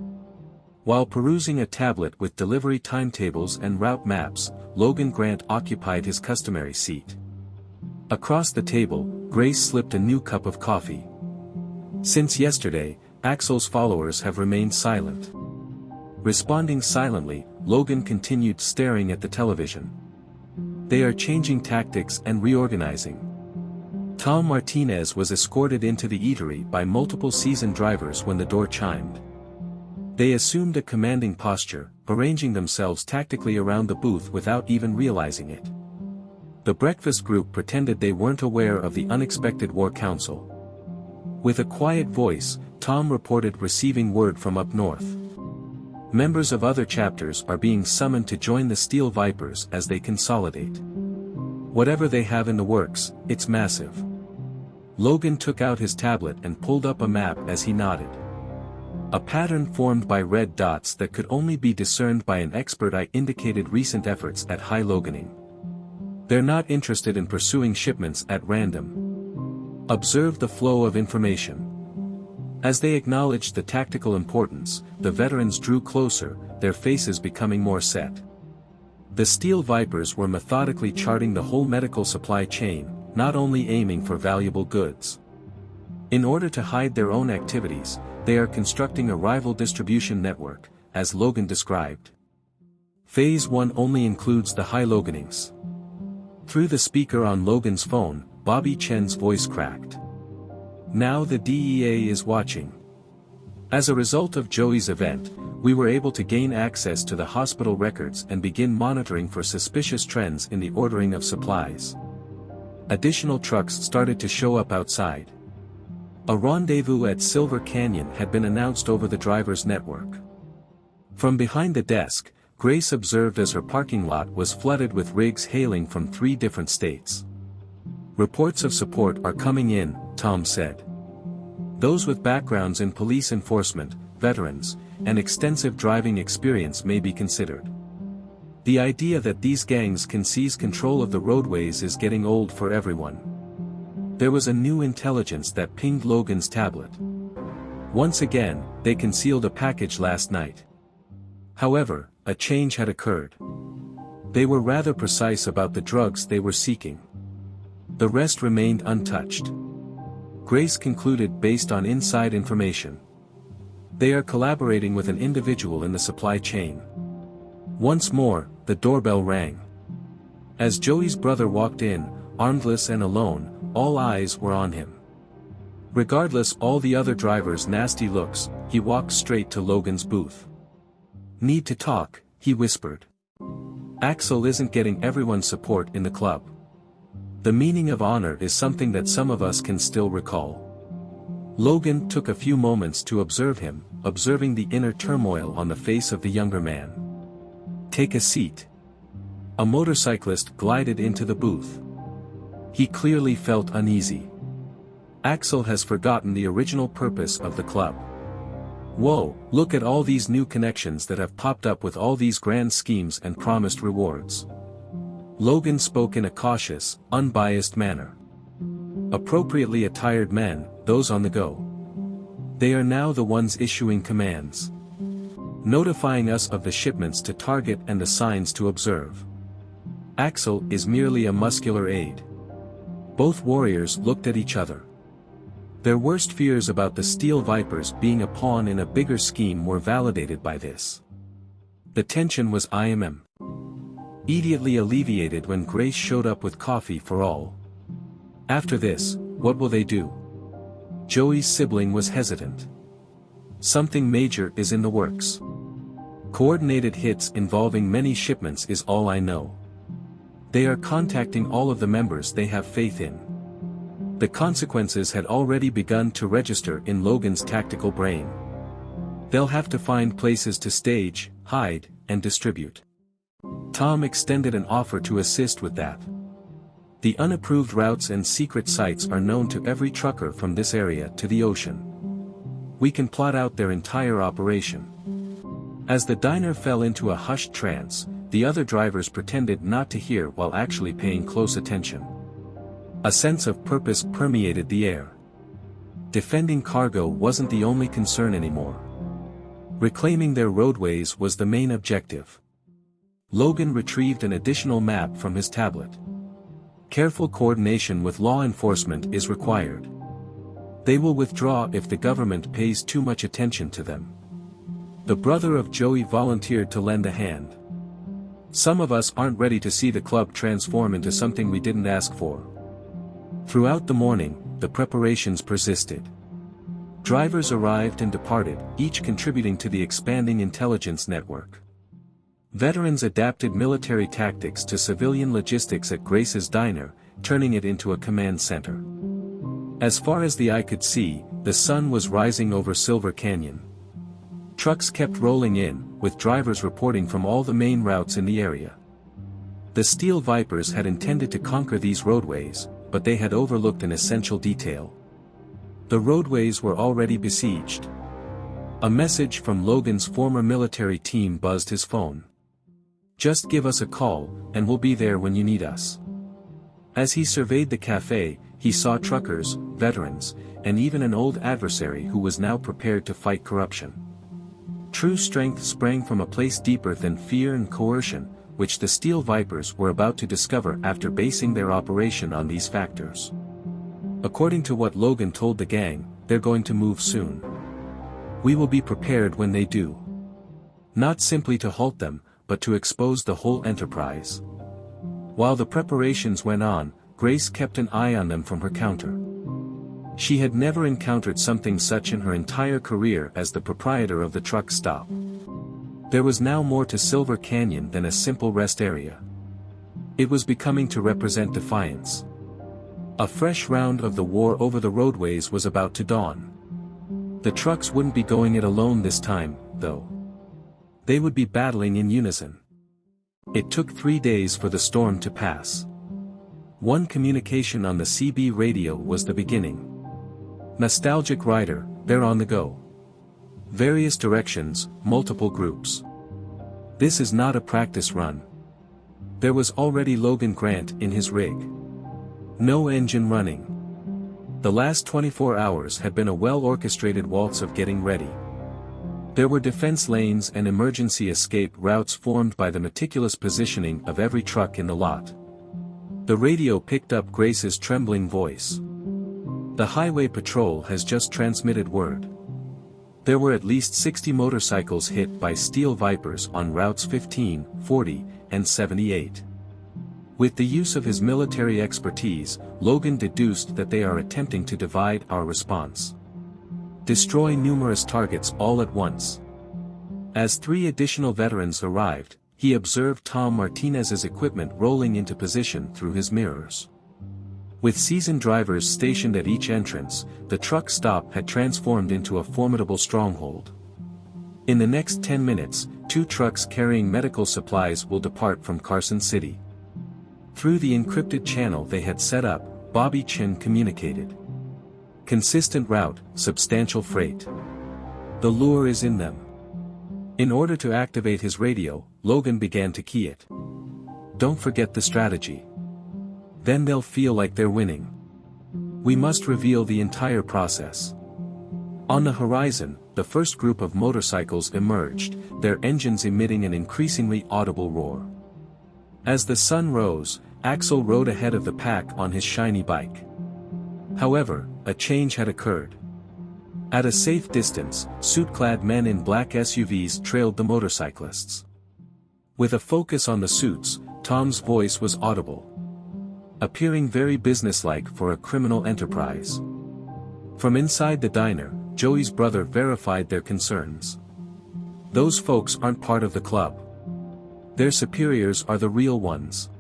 While perusing a tablet with delivery timetables and route maps, Logan Grant occupied his customary seat. Across the table, Grace slipped a new cup of coffee. Since yesterday, Axel's followers have remained silent. Responding silently, Logan continued staring at the television. They are changing tactics and reorganizing. Tom Martinez was escorted into the eatery by multiple seasoned drivers when the door chimed. They assumed a commanding posture, arranging themselves tactically around the booth without even realizing it. The breakfast group pretended they weren't aware of the unexpected war council. With a quiet voice, Tom reported receiving word from up north. Members of other chapters are being summoned to join the Steel Vipers as they consolidate. Whatever they have in the works, it's massive. Logan took out his tablet and pulled up a map as he nodded. A pattern formed by red dots that could only be discerned by an expert eye indicated recent efforts at high loganing. They're not interested in pursuing shipments at random. Observe the flow of information. As they acknowledged the tactical importance, the veterans drew closer, their faces becoming more set. The Steel Vipers were methodically charting the whole medical supply chain, not only aiming for valuable goods. In order to hide their own activities, they are constructing a rival distribution network, as Logan described. Phase 1 only includes the high loganings. Through the speaker on Logan's phone, Bobby Chen's voice cracked. Now the DEA is watching. As a result of Joey's event, we were able to gain access to the hospital records and begin monitoring for suspicious trends in the ordering of supplies. Additional trucks started to show up outside. A rendezvous at Silver Canyon had been announced over the driver's network. From behind the desk, Grace observed as her parking lot was flooded with rigs hailing from 3 different states. Reports of support are coming in, Tom said. Those with backgrounds in police enforcement, veterans, and extensive driving experience may be considered. The idea that these gangs can seize control of the roadways is getting old for everyone. There was a new intelligence that pinged Logan's tablet. Once again, they concealed a package last night. However, a change had occurred. They were rather precise about the drugs they were seeking. The rest remained untouched. Grace concluded based on inside information. They are collaborating with an individual in the supply chain. Once more, the doorbell rang. As Joey's brother walked in, armless and alone, all eyes were on him. Regardless all the other drivers' nasty looks, he walked straight to Logan's booth. Need to talk, he whispered. Axel isn't getting everyone's support in the club. The meaning of honor is something that some of us can still recall. Logan took a few moments to observe him, observing the inner turmoil on the face of the younger man. Take a seat. A motorcyclist glided into the booth. He clearly felt uneasy. Axel has forgotten the original purpose of the club. Whoa, look at all these new connections that have popped up with all these grand schemes and promised rewards. Logan spoke in a cautious, unbiased manner. Appropriately attired men, those on the go. They are now the ones issuing commands. Notifying us of the shipments to target and the signs to observe. Axel is merely a muscular aide. Both warriors looked at each other. Their worst fears about the Steel Vipers being a pawn in a bigger scheme were validated by this. The tension was immediately alleviated when Grace showed up with coffee for all. After this, what will they do? Joey's sibling was hesitant. Something major is in the works. Coordinated hits involving many shipments is all I know. They are contacting all of the members they have faith in. The consequences had already begun to register in Logan's tactical brain. They'll have to find places to stage, hide, and distribute. Tom extended an offer to assist with that. The unapproved routes and secret sites are known to every trucker from this area to the ocean. We can plot out their entire operation. As the diner fell into a hushed trance, the other drivers pretended not to hear while actually paying close attention. A sense of purpose permeated the air. Defending cargo wasn't the only concern anymore. Reclaiming their roadways was the main objective. Logan retrieved an additional map from his tablet. Careful coordination with law enforcement is required. They will withdraw if the government pays too much attention to them. The brother of Joey volunteered to lend a hand. Some of us aren't ready to see the club transform into something we didn't ask for. Throughout the morning, the preparations persisted. Drivers arrived and departed, each contributing to the expanding intelligence network. Veterans adapted military tactics to civilian logistics at Grace's diner, turning it into a command center. As far as the eye could see, the sun was rising over Silver Canyon. Trucks kept rolling in, with drivers reporting from all the main routes in the area. The Steel Vipers had intended to conquer these roadways, but they had overlooked an essential detail. The roadways were already besieged. A message from Logan's former military team buzzed his phone. "Just give us a call, and we'll be there when you need us." As he surveyed the cafe, he saw truckers, veterans, and even an old adversary who was now prepared to fight corruption. True strength sprang from a place deeper than fear and coercion, which the Steel Vipers were about to discover after basing their operation on these factors. According to what Logan told the gang, they're going to move soon. We will be prepared when they do. Not simply to halt them, but to expose the whole enterprise. While the preparations went on, Grace kept an eye on them from her counter. She had never encountered something such in her entire career as the proprietor of the truck stop. There was now more to Silver Canyon than a simple rest area. It was becoming to represent defiance. A fresh round of the war over the roadways was about to dawn. The trucks wouldn't be going it alone this time, though. They would be battling in unison. It took 3 days for the storm to pass. One communication on the CB radio was the beginning. "Nostalgic rider, they're on the go. Various directions, multiple groups. This is not a practice run." There was already Logan Grant in his rig. No engine running. The last 24 hours had been a well-orchestrated waltz of getting ready. There were defense lanes and emergency escape routes formed by the meticulous positioning of every truck in the lot. The radio picked up Grace's trembling voice. "The highway patrol has just transmitted word. There were at least 60 motorcycles hit by Steel Vipers on routes 15, 40, and 78. With the use of his military expertise, Logan deduced that they are attempting to divide our response. Destroy numerous targets all at once." As 3 additional veterans arrived, he observed Tom Martinez's equipment rolling into position through his mirrors. With seasoned drivers stationed at each entrance, the truck stop had transformed into a formidable stronghold. In the next 10 minutes, 2 trucks carrying medical supplies will depart from Carson City. Through the encrypted channel they had set up, Bobby Chin communicated. "Consistent route, substantial freight. The lure is in them." In order to activate his radio, Logan began to key it. "Don't forget the strategy. Then they'll feel like they're winning. We must reveal the entire process." On the horizon, the first group of motorcycles emerged, their engines emitting an increasingly audible roar. As the sun rose, Axel rode ahead of the pack on his shiny bike. However, a change had occurred. At a safe distance, suit-clad men in black SUVs trailed the motorcyclists. With a focus on the suits, Tom's voice was audible. Appearing very businesslike for a criminal enterprise. From inside the diner, Joey's brother verified their concerns. Those folks aren't part of the club. Their superiors are the real ones.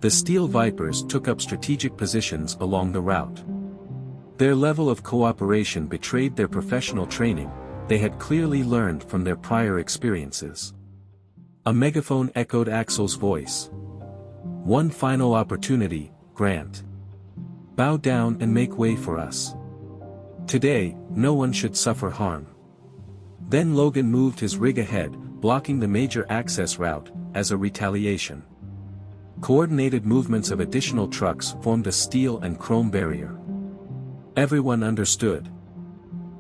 The Steel Vipers took up strategic positions along the route. Their level of cooperation betrayed their professional training. They had clearly learned from their prior experiences. A megaphone echoed Axel's voice. "One final opportunity, Grant. Bow down and make way for us. Today, no one should suffer harm." Then Logan moved his rig ahead, blocking the major access route, as a retaliation. Coordinated movements of additional trucks formed a steel and chrome barrier. Everyone understood.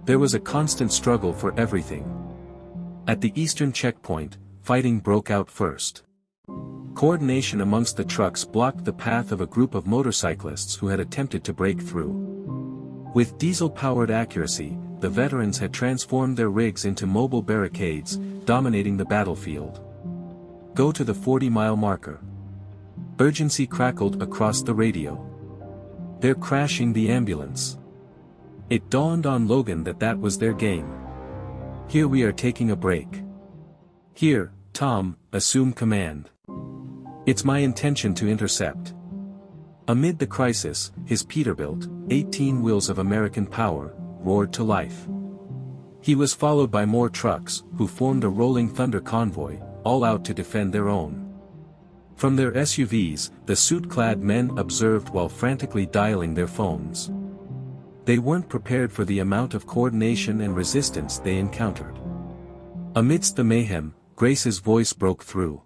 There was a constant struggle for everything. At the eastern checkpoint, fighting broke out first. Coordination amongst the trucks blocked the path of a group of motorcyclists who had attempted to break through. With diesel-powered accuracy, the veterans had transformed their rigs into mobile barricades, dominating the battlefield. "Go to the 40-mile marker." Urgency crackled across the radio. "They're crashing the ambulance." It dawned on Logan that that was their game. "Here, we are taking a break. Here, Tom, assume command. It's my intention to intercept." Amid the crisis, his Peterbilt, 18 wheels of American power, roared to life. He was followed by more trucks, who formed a rolling thunder convoy, all out to defend their own. From their SUVs, the suit-clad men observed while frantically dialing their phones. They weren't prepared for the amount of coordination and resistance they encountered. Amidst the mayhem, Grace's voice broke through.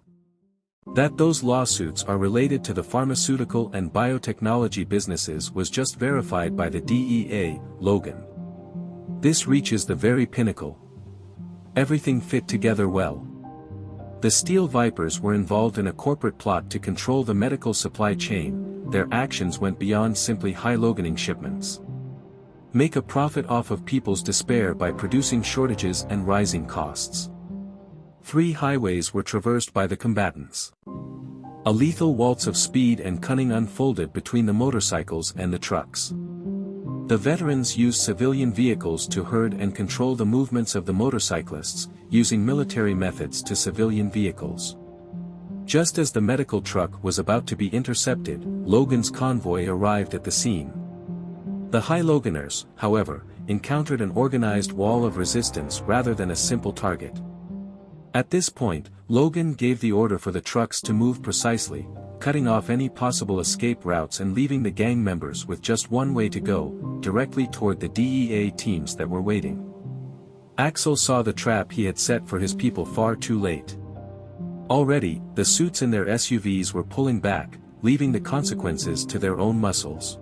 That those lawsuits are related to the pharmaceutical and biotechnology businesses was just verified by the DEA, Logan. This reaches the very pinnacle. Everything fit together well. The Steel Vipers were involved in a corporate plot to control the medical supply chain. Their actions went beyond simply high-loganing shipments. Make a profit off of people's despair by producing shortages and rising costs. 3 highways were traversed by the combatants. A lethal waltz of speed and cunning unfolded between the motorcycles and the trucks. The veterans used civilian vehicles to herd and control the movements of the motorcyclists, using military methods to civilian vehicles. Just as the medical truck was about to be intercepted, Logan's convoy arrived at the scene. The High Loganers, however, encountered an organized wall of resistance rather than a simple target. At this point, Logan gave the order for the trucks to move precisely, cutting off any possible escape routes and leaving the gang members with just one way to go, directly toward the DEA teams that were waiting. Axel saw the trap he had set for his people far too late. Already, the suits in their SUVs were pulling back, leaving the consequences to their own muscles.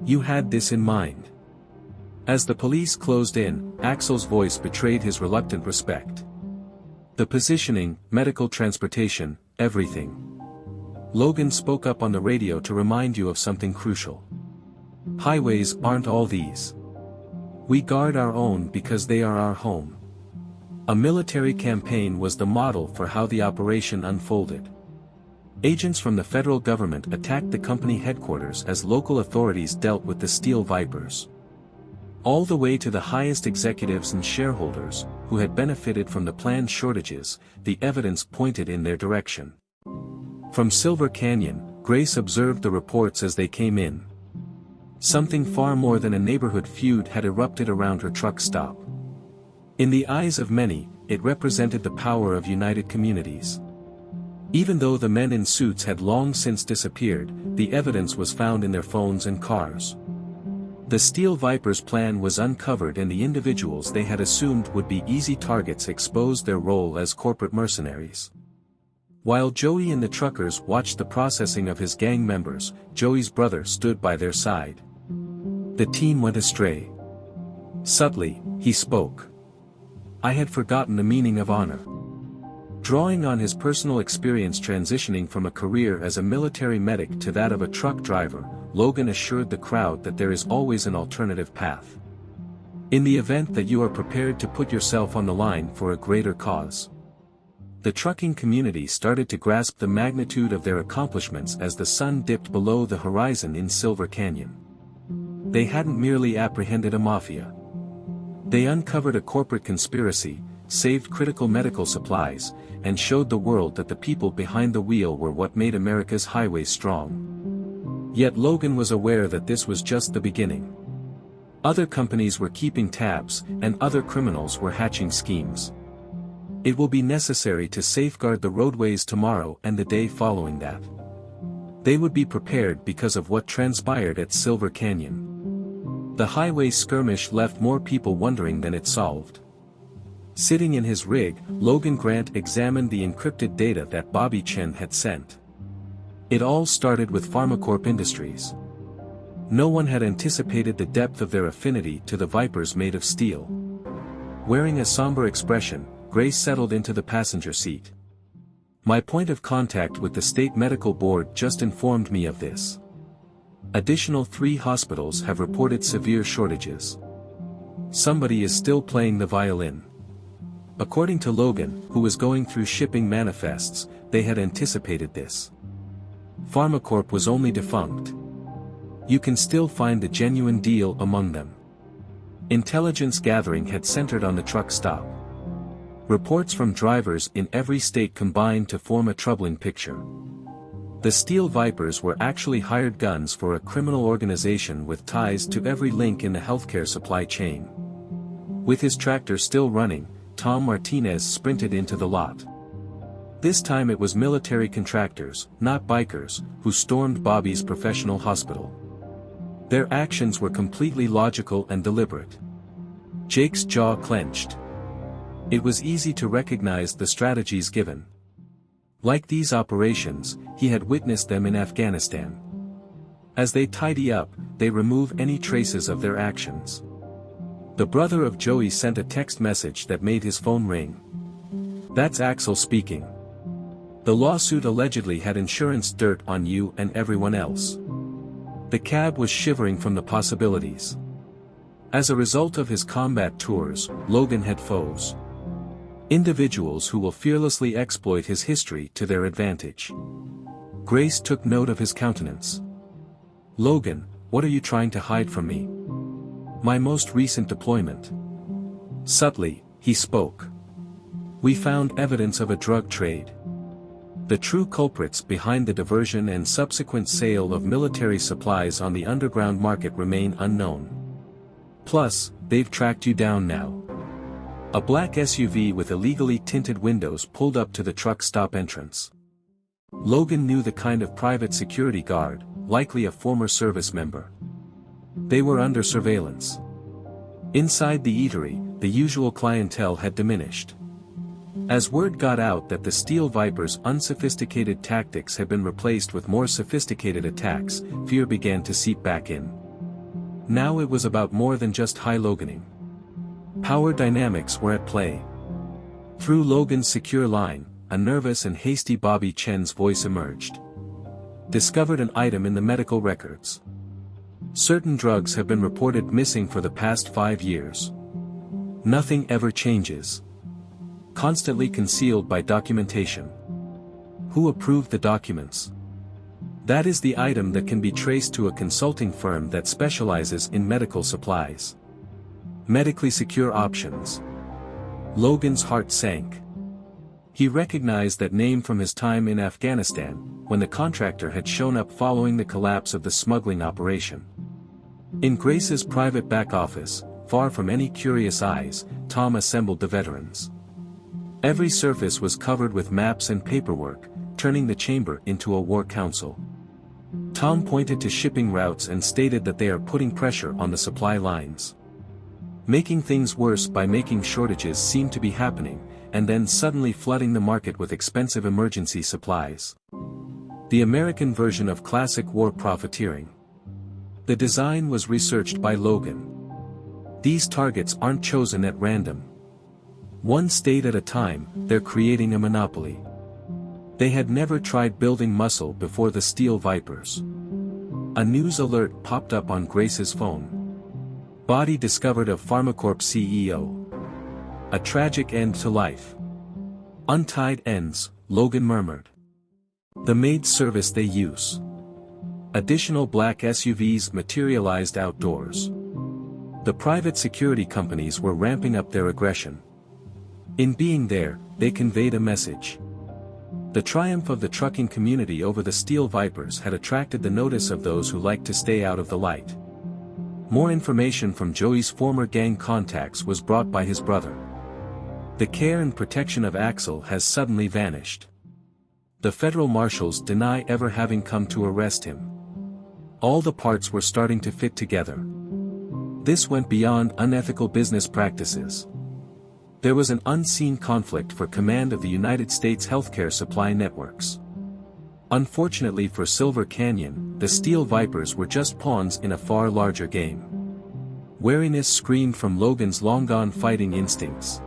"You had this in mind." As the police closed in, Axel's voice betrayed his reluctant respect. "The positioning, medical transportation, everything. Logan spoke up on the radio to remind you of something crucial. Highways aren't all these. We guard our own because they are our home." A military campaign was the model for how the operation unfolded. Agents from the federal government attacked the company headquarters as local authorities dealt with the Steel Vipers. All the way to the highest executives and shareholders, who had benefited from the planned shortages, the evidence pointed in their direction. From Silver Canyon, Grace observed the reports as they came in. Something far more than a neighborhood feud had erupted around her truck stop. In the eyes of many, it represented the power of united communities. Even though the men in suits had long since disappeared, the evidence was found in their phones and cars. The Steel Vipers' plan was uncovered and the individuals they had assumed would be easy targets exposed their role as corporate mercenaries. While Joey and the truckers watched the processing of his gang members, Joey's brother stood by their side. The team went astray. Subtly, he spoke. "I had forgotten the meaning of honor." Drawing on his personal experience transitioning from a career as a military medic to that of a truck driver, Logan assured the crowd that there is always an alternative path. In the event that you are prepared to put yourself on the line for a greater cause. The trucking community started to grasp the magnitude of their accomplishments as the sun dipped below the horizon in Silver Canyon. They hadn't merely apprehended a mafia. They uncovered a corporate conspiracy, saved critical medical supplies, and showed the world that the people behind the wheel were what made America's highways strong. Yet Logan was aware that this was just the beginning. Other companies were keeping tabs, and other criminals were hatching schemes. It will be necessary to safeguard the roadways tomorrow and the day following that. They would be prepared because of what transpired at Silver Canyon. The highway skirmish left more people wondering than it solved. Sitting in his rig, Logan Grant examined the encrypted data that Bobby Chen had sent. It all started with Pharmacorp Industries. No one had anticipated the depth of their affinity to the Vipers made of steel. Wearing a somber expression, Grace settled into the passenger seat. My point of contact with the State Medical Board just informed me of this. Additional 3 hospitals have reported severe shortages. Somebody is still playing the violin. According to Logan, who was going through shipping manifests, they had anticipated this. Pharmacorp was only defunct. You can still find the genuine deal among them. Intelligence gathering had centered on the truck stop. Reports from drivers in every state combined to form a troubling picture. The Steel Vipers were actually hired guns for a criminal organization with ties to every link in the healthcare supply chain. With his tractor still running, Tom Martinez sprinted into the lot. This time it was military contractors, not bikers, who stormed Bobby's professional hospital. Their actions were completely logical and deliberate. Jake's jaw clenched. It was easy to recognize the strategies given. Like these operations, he had witnessed them in Afghanistan. As they tidy up, they remove any traces of their actions. The brother of Joey sent a text message that made his phone ring. That's Axel speaking. The lawsuit allegedly had insurance dirt on you and everyone else. The cab was shivering from the possibilities. As a result of his combat tours, Logan had foes. Individuals who will fearlessly exploit his history to their advantage. Grace took note of his countenance. Logan, what are you trying to hide from me? My most recent deployment. Subtly, he spoke. We found evidence of a drug trade. The true culprits behind the diversion and subsequent sale of military supplies on the underground market remain unknown. Plus, they've tracked you down now. A black SUV with illegally tinted windows pulled up to the truck stop entrance. Logan knew the kind of private security guard, likely a former service member. They were under surveillance. Inside the eatery, the usual clientele had diminished. As word got out that the Steel Vipers' unsophisticated tactics had been replaced with more sophisticated attacks, fear began to seep back in. Now it was about more than just high-loganing. Power dynamics were at play. Through Logan's secure line, a nervous and hasty Bobby Chen's voice emerged. Discovered an item in the medical records. Certain drugs have been reported missing for the past 5 years. Nothing ever changes. Constantly concealed by documentation. Who approved the documents? That is the item that can be traced to a consulting firm that specializes in medical supplies. Medically secure options. Logan's heart sank. He recognized that name from his time in Afghanistan, when the contractor had shown up following the collapse of the smuggling operation. In Grace's private back office, far from any curious eyes, Tom assembled the veterans. Every surface was covered with maps and paperwork, turning the chamber into a war council. Tom pointed to shipping routes and stated that they are putting pressure on the supply lines. Making things worse by making shortages seem to be happening, and then suddenly flooding the market with expensive emergency supplies. The American version of classic war profiteering. The design was researched by Logan. These targets aren't chosen at random. One state at a time, they're creating a monopoly. They had never tried building muscle before the Steel Vipers. A news alert popped up on Grace's phone. Body discovered of Pharmacorp CEO. A tragic end to life. Untied ends, Logan murmured. The maid service they use. Additional black SUVs materialized outdoors. The private security companies were ramping up their aggression. In being there, they conveyed a message. The triumph of the trucking community over the Steel Vipers had attracted the notice of those who liked to stay out of the light. More information from Joey's former gang contacts was brought by his brother. The care and protection of Axel has suddenly vanished. The federal marshals deny ever having come to arrest him. All the parts were starting to fit together. This went beyond unethical business practices. There was an unseen conflict for command of the United States healthcare supply networks. Unfortunately for Silver Canyon, the Steel Vipers were just pawns in a far larger game. Wariness screamed from Logan's long-gone fighting instincts.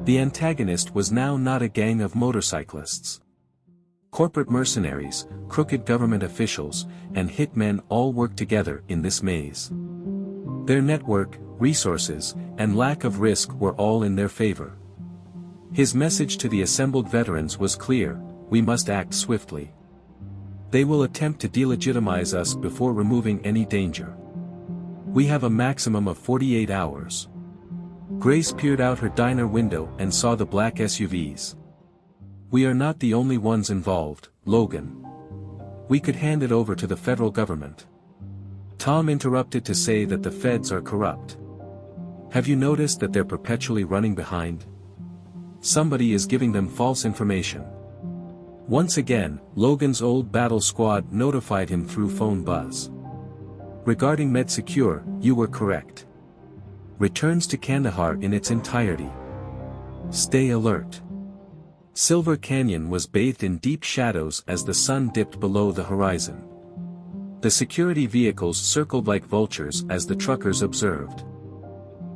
The antagonist was now not a gang of motorcyclists. Corporate mercenaries, crooked government officials, and hitmen all worked together in this maze. Their network, resources, and lack of risk were all in their favor. His message to the assembled veterans was clear: we must act swiftly. They will attempt to delegitimize us before removing any danger. We have a maximum of 48 hours. Grace peered out her diner window and saw the black SUVs. We are not the only ones involved, Logan. We could hand it over to the federal government. Tom interrupted to say that the feds are corrupt. Have you noticed that they're perpetually running behind? Somebody is giving them false information. Once again, Logan's old battle squad notified him through phone buzz. Regarding MedSecure, you were correct. Returns to Kandahar in its entirety. Stay alert. Silver Canyon was bathed in deep shadows as the sun dipped below the horizon. The security vehicles circled like vultures as the truckers observed.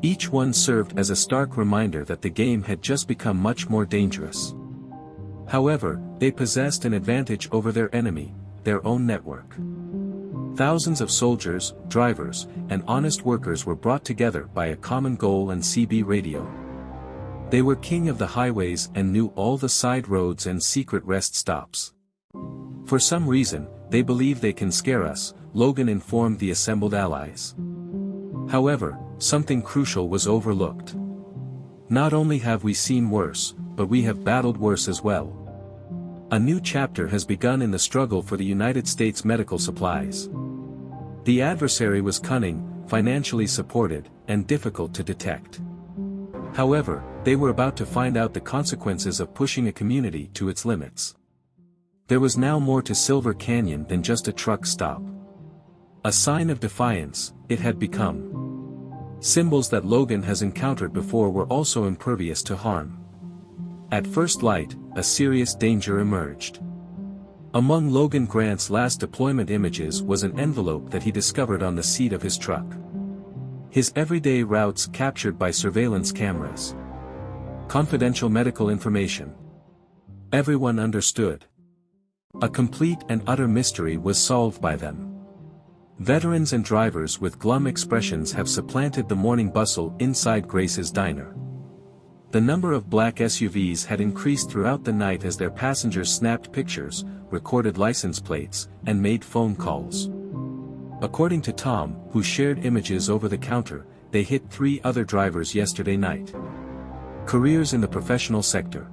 Each one served as a stark reminder that the game had just become much more dangerous. However, they possessed an advantage over their enemy, their own network. Thousands of soldiers, drivers, and honest workers were brought together by a common goal and CB radio. They were king of the highways and knew all the side roads and secret rest stops. For some reason, they believe they can scare us, Logan informed the assembled allies. However, something crucial was overlooked. Not only have we seen worse, but we have battled worse as well. A new chapter has begun in the struggle for the United States medical supplies. The adversary was cunning, financially supported, and difficult to detect. However, they were about to find out the consequences of pushing a community to its limits. There was now more to Silver Canyon than just a truck stop. A sign of defiance, it had become. Symbols that Logan has encountered before were also impervious to harm. At first light, a serious danger emerged. Among Logan Grant's last deployment images was an envelope that he discovered on the seat of his truck. His everyday routes captured by surveillance cameras. Confidential medical information. Everyone understood. A complete and utter mystery was solved by them. Veterans and drivers with glum expressions have supplanted the morning bustle inside Grace's diner. The number of black SUVs had increased throughout the night as their passengers snapped pictures, recorded license plates, and made phone calls. According to Tom, who shared images over the counter, they hit 3 other drivers yesterday night. Careers in the professional sector.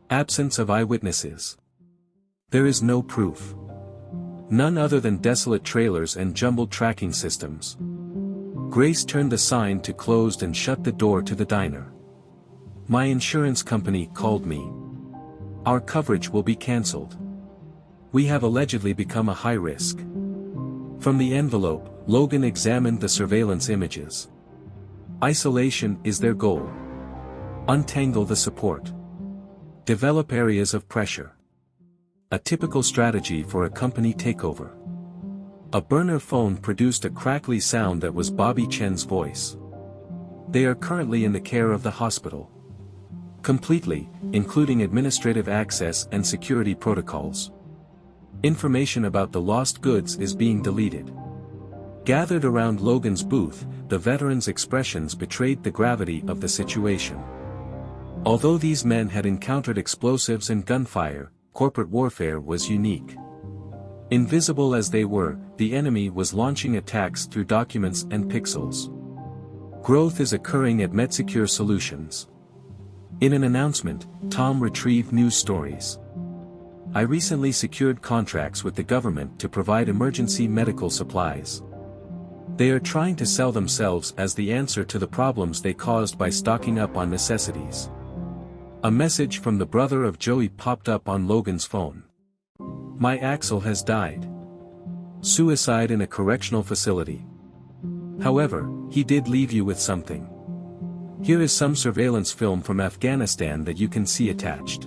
Absence of eyewitnesses. There is no proof. None other than desolate trailers and jumbled tracking systems. Grace turned the sign to closed and shut the door to the diner. My insurance company called me. Our coverage will be cancelled. We have allegedly become a high risk. From the envelope, Logan examined the surveillance images. Isolation is their goal. Untangle the support. Develop areas of pressure. A typical strategy for a company takeover. A burner phone produced a crackly sound that was Bobby Chen's voice. They are currently in the care of the hospital. Completely, including administrative access and security protocols. Information about the lost goods is being deleted. Gathered around Logan's booth, the veterans' expressions betrayed the gravity of the situation. Although these men had encountered explosives and gunfire, corporate warfare was unique. Invisible as they were, the enemy was launching attacks through documents and pixels. Growth is occurring at MedSecure Solutions. In an announcement, Tom retrieved news stories. I recently secured contracts with the government to provide emergency medical supplies. They are trying to sell themselves as the answer to the problems they caused by stocking up on necessities. A message from the brother of Joey popped up on Logan's phone. My Axel has died. Suicide in a correctional facility. However, he did leave you with something. Here is some surveillance film from Afghanistan that you can see attached.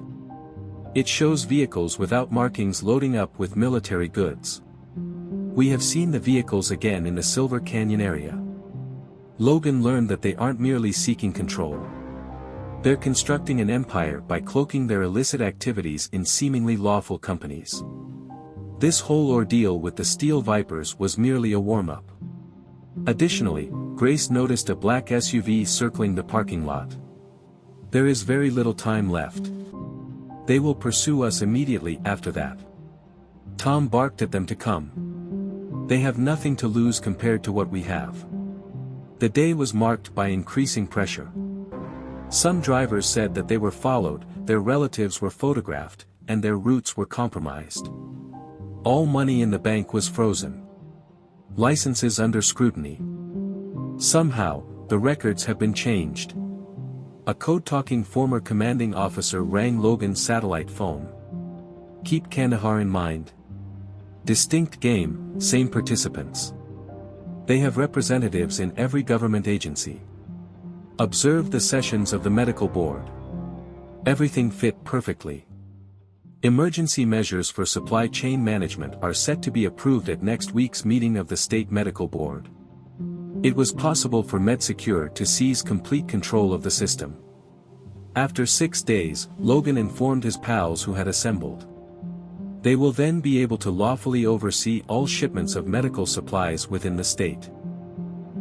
It shows vehicles without markings loading up with military goods. We have seen the vehicles again in the Silver Canyon area. Logan learned that they aren't merely seeking control. They're constructing an empire by cloaking their illicit activities in seemingly lawful companies. This whole ordeal with the Steel Vipers was merely a warm-up. Additionally, Grace noticed a black SUV circling the parking lot. There is very little time left. They will pursue us immediately after that. Tom barked at them to come. They have nothing to lose compared to what we have. The day was marked by increasing pressure. Some drivers said that they were followed, their relatives were photographed, and their routes were compromised. All money in the bank was frozen. Licenses under scrutiny. Somehow, the records have been changed. A code-talking former commanding officer rang Logan's satellite phone. Keep Kandahar in mind. Distinct game, same participants. They have representatives in every government agency. Observe the sessions of the medical board. Everything fit perfectly. Emergency measures for supply chain management are set to be approved at next week's meeting of the State Medical Board. It was possible for MedSecure to seize complete control of the system. After 6 days, Logan informed his pals who had assembled. They will then be able to lawfully oversee all shipments of medical supplies within the state.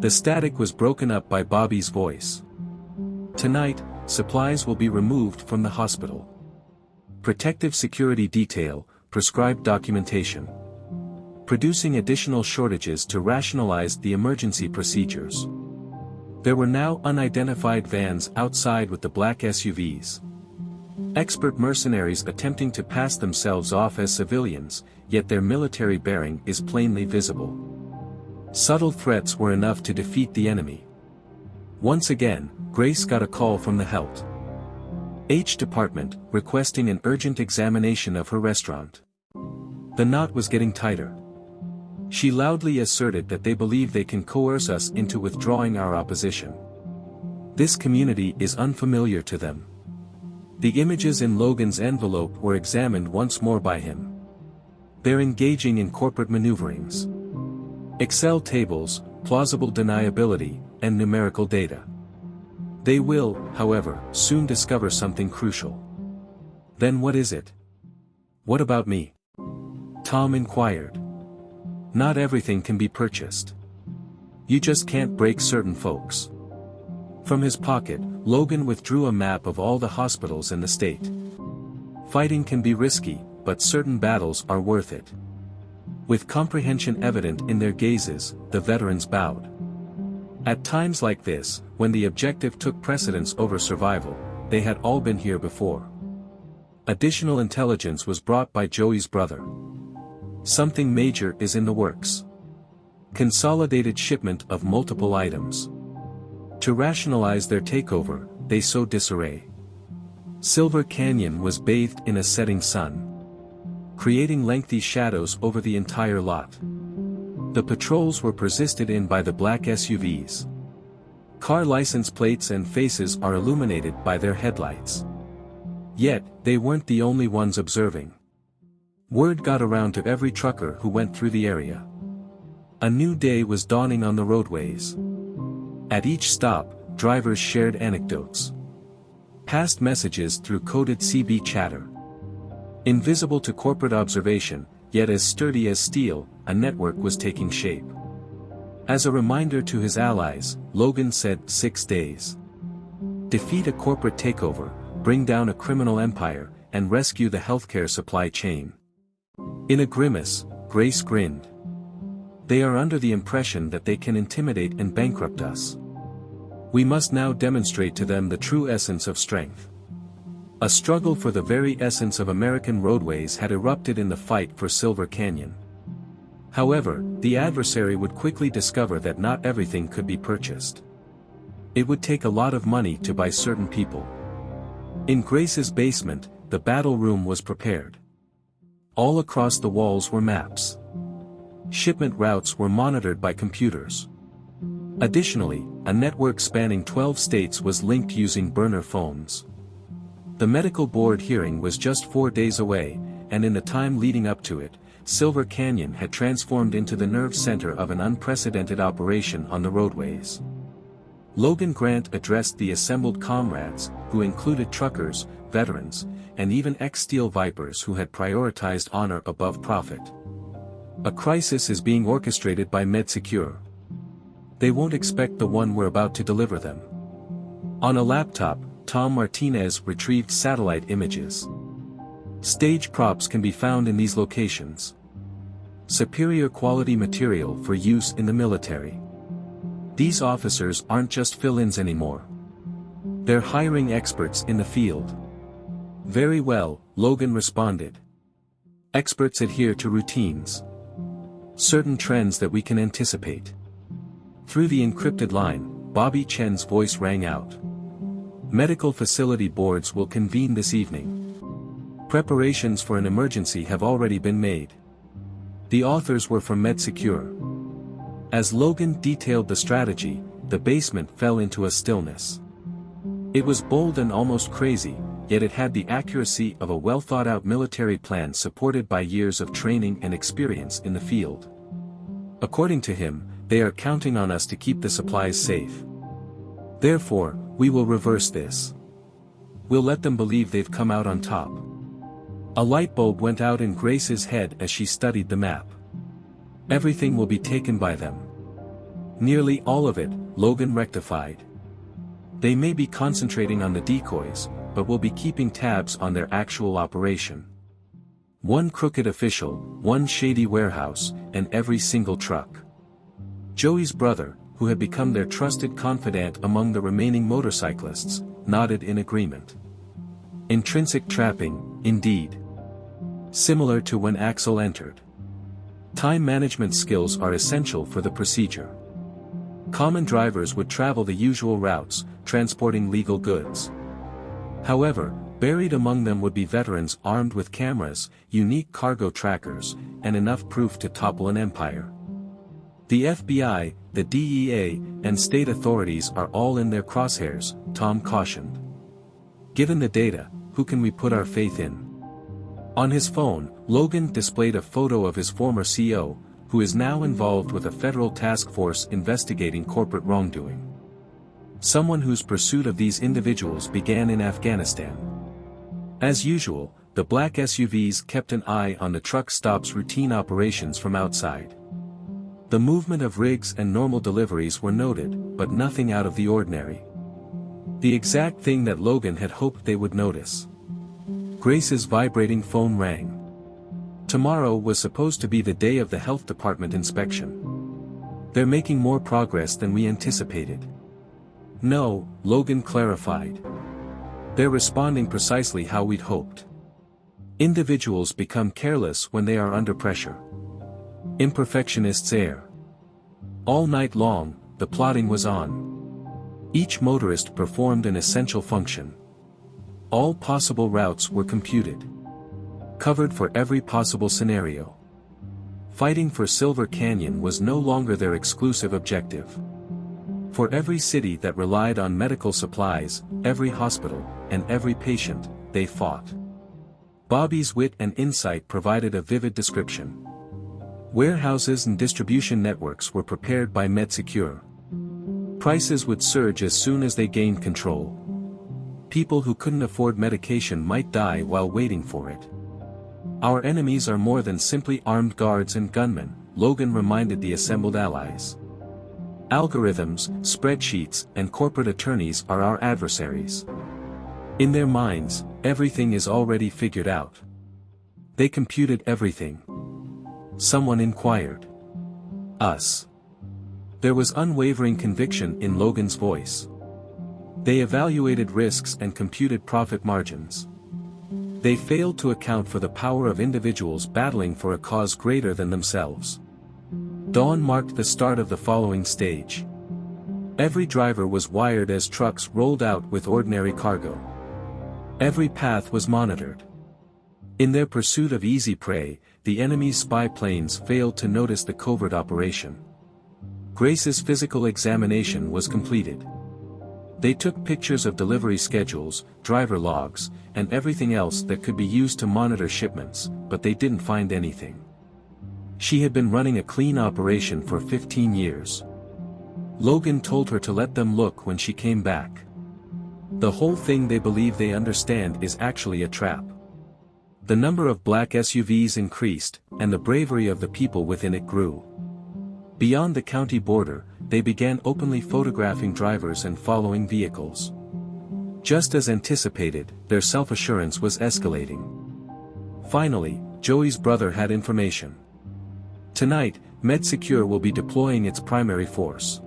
The static was broken up by Bobby's voice. Tonight, supplies will be removed from the hospital. Protective security detail, prescribed documentation. Producing additional shortages to rationalize the emergency procedures. There were now unidentified vans outside with the black SUVs. Expert mercenaries attempting to pass themselves off as civilians, yet their military bearing is plainly visible. Subtle threats were enough to defeat the enemy. Once again, Grace got a call from the Health H department, requesting an urgent examination of her restaurant. The knot was getting tighter. She loudly asserted that they believe they can coerce us into withdrawing our opposition. This community is unfamiliar to them. The images in Logan's envelope were examined once more by him. They're engaging in corporate maneuverings. Excel tables, plausible deniability, and numerical data. They will, however, soon discover something crucial. Then what is it? What about me? Tom inquired. Not everything can be purchased. You just can't break certain folks. From his pocket, Logan withdrew a map of all the hospitals in the state. Fighting can be risky, but certain battles are worth it. With comprehension evident in their gazes, the veterans bowed. At times like this, when the objective took precedence over survival, they had all been here before. Additional intelligence was brought by Joey's brother. Something major is in the works. Consolidated shipment of multiple items. To rationalize their takeover, they sowed disarray. Silver Canyon was bathed in a setting sun, creating lengthy shadows over the entire lot. The patrols were persisted in by the black SUVs. Car license plates and faces are illuminated by their headlights. Yet, they weren't the only ones observing. Word got around to every trucker who went through the area. A new day was dawning on the roadways. At each stop, drivers shared anecdotes. Passed messages through coded CB chatter. Invisible to corporate observation, yet as sturdy as steel, a network was taking shape. As a reminder to his allies, Logan said 6 days. Defeat a corporate takeover, bring down a criminal empire, and rescue the healthcare supply chain. In a grimace, Grace grinned. They are under the impression that they can intimidate and bankrupt us. We must now demonstrate to them the true essence of strength. A struggle for the very essence of American roadways had erupted in the fight for Silver Canyon. However, the adversary would quickly discover that not everything could be purchased. It would take a lot of money to buy certain people. In Grace's basement, the battle room was prepared. All across the walls were maps. Shipment routes were monitored by computers. Additionally, a network spanning 12 states was linked using burner phones. The medical board hearing was just 4 days away, and in the time leading up to it, Silver Canyon had transformed into the nerve center of an unprecedented operation on the roadways. Logan Grant addressed the assembled comrades, who included truckers, veterans, and even ex-Steel Vipers who had prioritized honor above profit. A crisis is being orchestrated by MedSecure. They won't expect the one we're about to deliver them. On a laptop, Tom Martinez retrieved satellite images. Stage props can be found in these locations. Superior quality material for use in the military. These officers aren't just fill-ins anymore. They're hiring experts in the field. Very well, Logan responded. Experts adhere to routines. Certain trends that we can anticipate. Through the encrypted line, Bobby Chen's voice rang out. Medical facility boards will convene this evening. Preparations for an emergency have already been made. The authors were from MedSecure. As Logan detailed the strategy, the basement fell into a stillness. It was bold and almost crazy, yet it had the accuracy of a well-thought-out military plan supported by years of training and experience in the field. According to him, they are counting on us to keep the supplies safe. Therefore, we will reverse this. We'll let them believe they've come out on top. A light bulb went out in Grace's head as she studied the map. Everything will be taken by them. Nearly all of it, Logan rectified. They may be concentrating on the decoys, but will be keeping tabs on their actual operation. One crooked official, one shady warehouse, and every single truck. Joey's brother, who had become their trusted confidant among the remaining motorcyclists, nodded in agreement. Intrinsic trapping, indeed. Similar to when Axel entered. Time management skills are essential for the procedure. Common drivers would travel the usual routes, transporting legal goods. However, buried among them would be veterans armed with cameras, unique cargo trackers, and enough proof to topple an empire. The FBI, the DEA, and state authorities are all in their crosshairs, Tom cautioned. Given the data, who can we put our faith in? On his phone, Logan displayed a photo of his former CO, who is now involved with a federal task force investigating corporate wrongdoing. Someone whose pursuit of these individuals began in Afghanistan. As usual, the black SUVs kept an eye on the truck stop's routine operations from outside. The movement of rigs and normal deliveries were noted, but nothing out of the ordinary. The exact thing that Logan had hoped they would notice. Grace's vibrating phone rang. Tomorrow was supposed to be the day of the health department inspection. They're making more progress than we anticipated. No, Logan clarified. They're responding precisely how we'd hoped. Individuals become careless when they are under pressure. Imperfectionists err. All night long, the plotting was on. Each motorist performed an essential function. All possible routes were computed. Covered for every possible scenario. Fighting for Silver Canyon was no longer their exclusive objective. For every city that relied on medical supplies, every hospital, and every patient, they fought. Bobby's wit and insight provided a vivid description. Warehouses and distribution networks were prepared by MedSecure. Prices would surge as soon as they gained control. People who couldn't afford medication might die while waiting for it. Our enemies are more than simply armed guards and gunmen, Logan reminded the assembled allies. Algorithms, spreadsheets, and corporate attorneys are our adversaries. In their minds, everything is already figured out. They computed everything. Someone inquired. Us. There was unwavering conviction in Logan's voice. They evaluated risks and computed profit margins. They failed to account for the power of individuals battling for a cause greater than themselves. Dawn marked the start of the following stage. Every driver was wired as trucks rolled out with ordinary cargo. Every path was monitored. In their pursuit of easy prey, the enemy's spy planes failed to notice the covert operation. Grace's physical examination was completed. They took pictures of delivery schedules, driver logs, and everything else that could be used to monitor shipments, but they didn't find anything. She had been running a clean operation for 15 years. Logan told her to let them look when she came back. The whole thing they believe they understand is actually a trap. The number of black SUVs increased, and the bravery of the people within it grew. Beyond the county border, they began openly photographing drivers and following vehicles. Just as anticipated, their self-assurance was escalating. Finally, Joey's brother had information. Tonight, MedSecure will be deploying its primary force.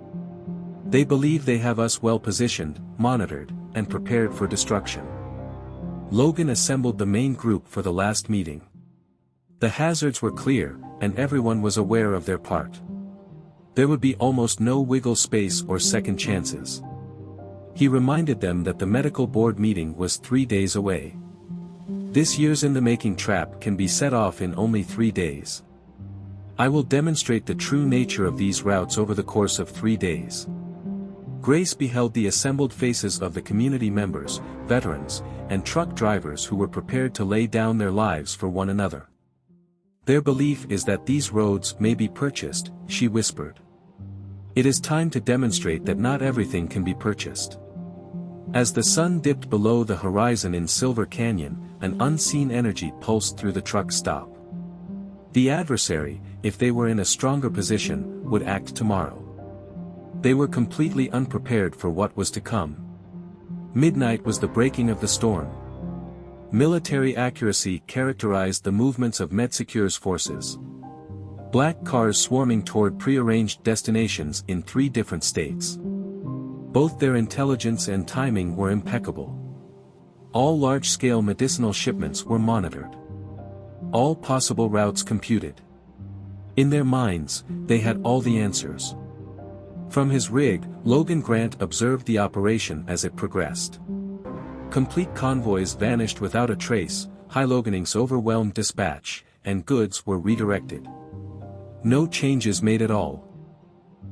They believe they have us well positioned, monitored, and prepared for destruction. Logan assembled the main group for the last meeting. The hazards were clear, and everyone was aware of their part. There would be almost no wiggle space or second chances. He reminded them that the medical board meeting was 3 days away. This years-in-the-making trap can be set off in only 3 days. I will demonstrate the true nature of these routes over the course of 3 days. Grace beheld the assembled faces of the community members, veterans, and truck drivers who were prepared to lay down their lives for one another. Their belief is that these roads may be purchased, she whispered. It is time to demonstrate that not everything can be purchased. As the sun dipped below the horizon in Silver Canyon, an unseen energy pulsed through the truck stop. The adversary, if they were in a stronger position, would act tomorrow. They were completely unprepared for what was to come. Midnight was the breaking of the storm. Military accuracy characterized the movements of MedSecure's forces. Black cars swarming toward prearranged destinations in 3 different states. Both their intelligence and timing were impeccable. All large-scale medicinal shipments were monitored. All possible routes computed. In their minds, they had all the answers. From his rig, Logan Grant observed the operation as it progressed. Complete convoys vanished without a trace, Loganing's overwhelmed dispatch, and goods were redirected. No changes made at all.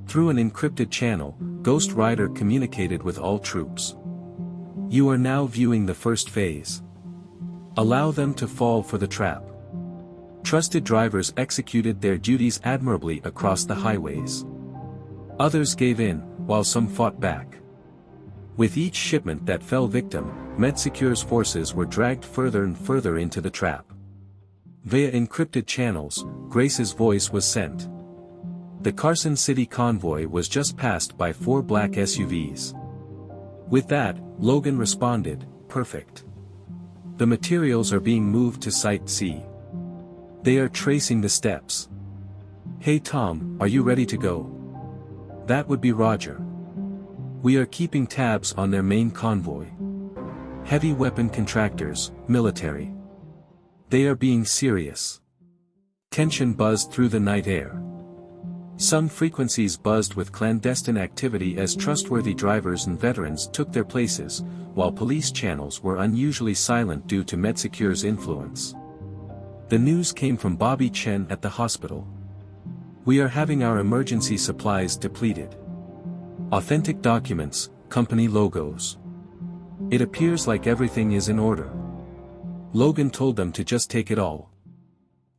Through an encrypted channel, Ghost Rider communicated with all troops. You are now viewing the first phase. Allow them to fall for the trap. Trusted drivers executed their duties admirably across the highways. Others gave in, while some fought back. With each shipment that fell victim, MedSecure's forces were dragged further and further into the trap. Via encrypted channels, Grace's voice was sent. The Carson City convoy was just passed by 4 black SUVs. With that, Logan responded, "Perfect. The materials are being moved to Site C. They are tracing the steps. Hey Tom, are you ready to go?" That would be Roger. We are keeping tabs on their main convoy. Heavy weapon contractors, military. They are being serious. Tension buzzed through the night air. Some frequencies buzzed with clandestine activity as trustworthy drivers and veterans took their places, while police channels were unusually silent due to MedSecure's influence. The news came from Bobby Chen at the hospital. We are having our emergency supplies depleted. Authentic documents, company logos. It appears like everything is in order. Logan told them to just take it all.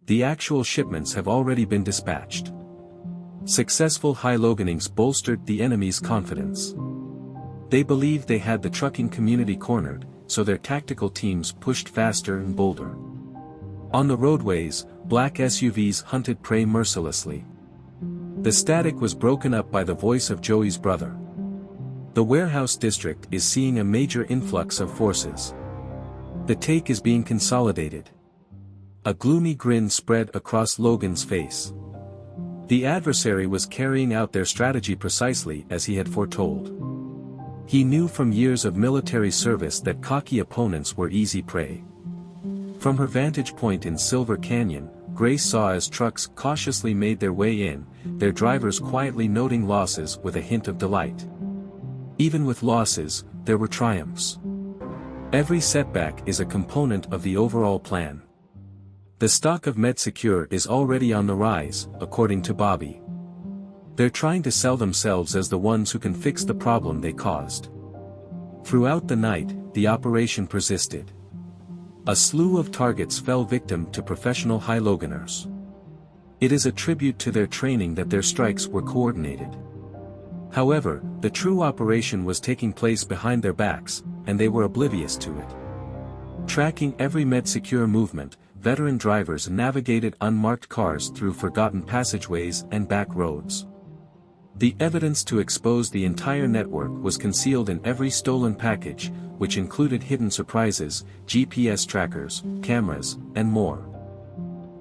The actual shipments have already been dispatched. Successful Loganings bolstered the enemy's confidence. They believed they had the trucking community cornered, so their tactical teams pushed faster and bolder. On the roadways, black SUVs hunted prey mercilessly. The static was broken up by the voice of Joey's brother. The warehouse district is seeing a major influx of forces. The take is being consolidated. A gloomy grin spread across Logan's face. The adversary was carrying out their strategy precisely as he had foretold. He knew from years of military service that cocky opponents were easy prey. From her vantage point in Silver Canyon, Grace saw as trucks cautiously made their way in, their drivers quietly noting losses with a hint of delight. Even with losses, there were triumphs. Every setback is a component of the overall plan. The stock of MedSecure is already on the rise, according to Bobby. They're trying to sell themselves as the ones who can fix the problem they caused. Throughout the night, the operation persisted. A slew of targets fell victim to professional high-loganers. It is a tribute to their training that their strikes were coordinated. However, the true operation was taking place behind their backs, and they were oblivious to it. Tracking every MedSecure movement, veteran drivers navigated unmarked cars through forgotten passageways and back roads. The evidence to expose the entire network was concealed in every stolen package, which included hidden surprises, GPS trackers, cameras, and more.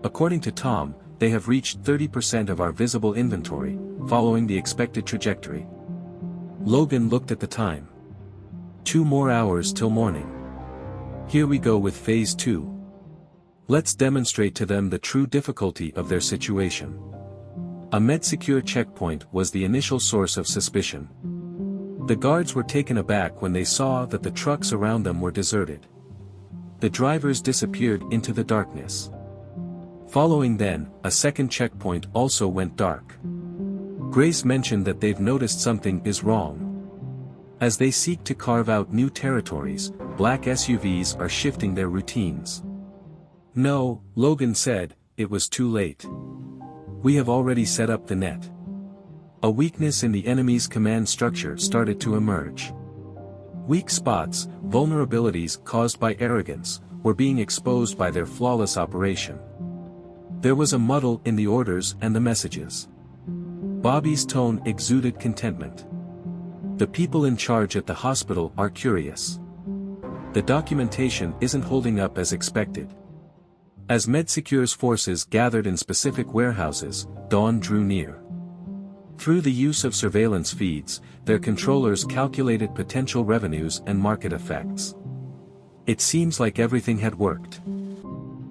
According to Tom, they have reached 30% of our visible inventory, following the expected trajectory. Logan looked at the time. 2 more hours till morning. Here we go with Phase 2. Let's demonstrate to them the true difficulty of their situation. A MedSecure checkpoint was the initial source of suspicion. The guards were taken aback when they saw that the trucks around them were deserted. The drivers disappeared into the darkness. Following then, a second checkpoint also went dark. Grace mentioned that they've noticed something is wrong. As they seek to carve out new territories, black SUVs are shifting their routines. No, Logan said, it was too late. We have already set up the net. A weakness in the enemy's command structure started to emerge. Weak spots, vulnerabilities caused by arrogance, were being exposed by their flawless operation. There was a muddle in the orders and the messages. Bobby's tone exuded contentment. The people in charge at the hospital are curious. The documentation isn't holding up as expected. As MedSecure's forces gathered in specific warehouses, dawn drew near. Through the use of surveillance feeds, their controllers calculated potential revenues and market effects. It seems like everything had worked.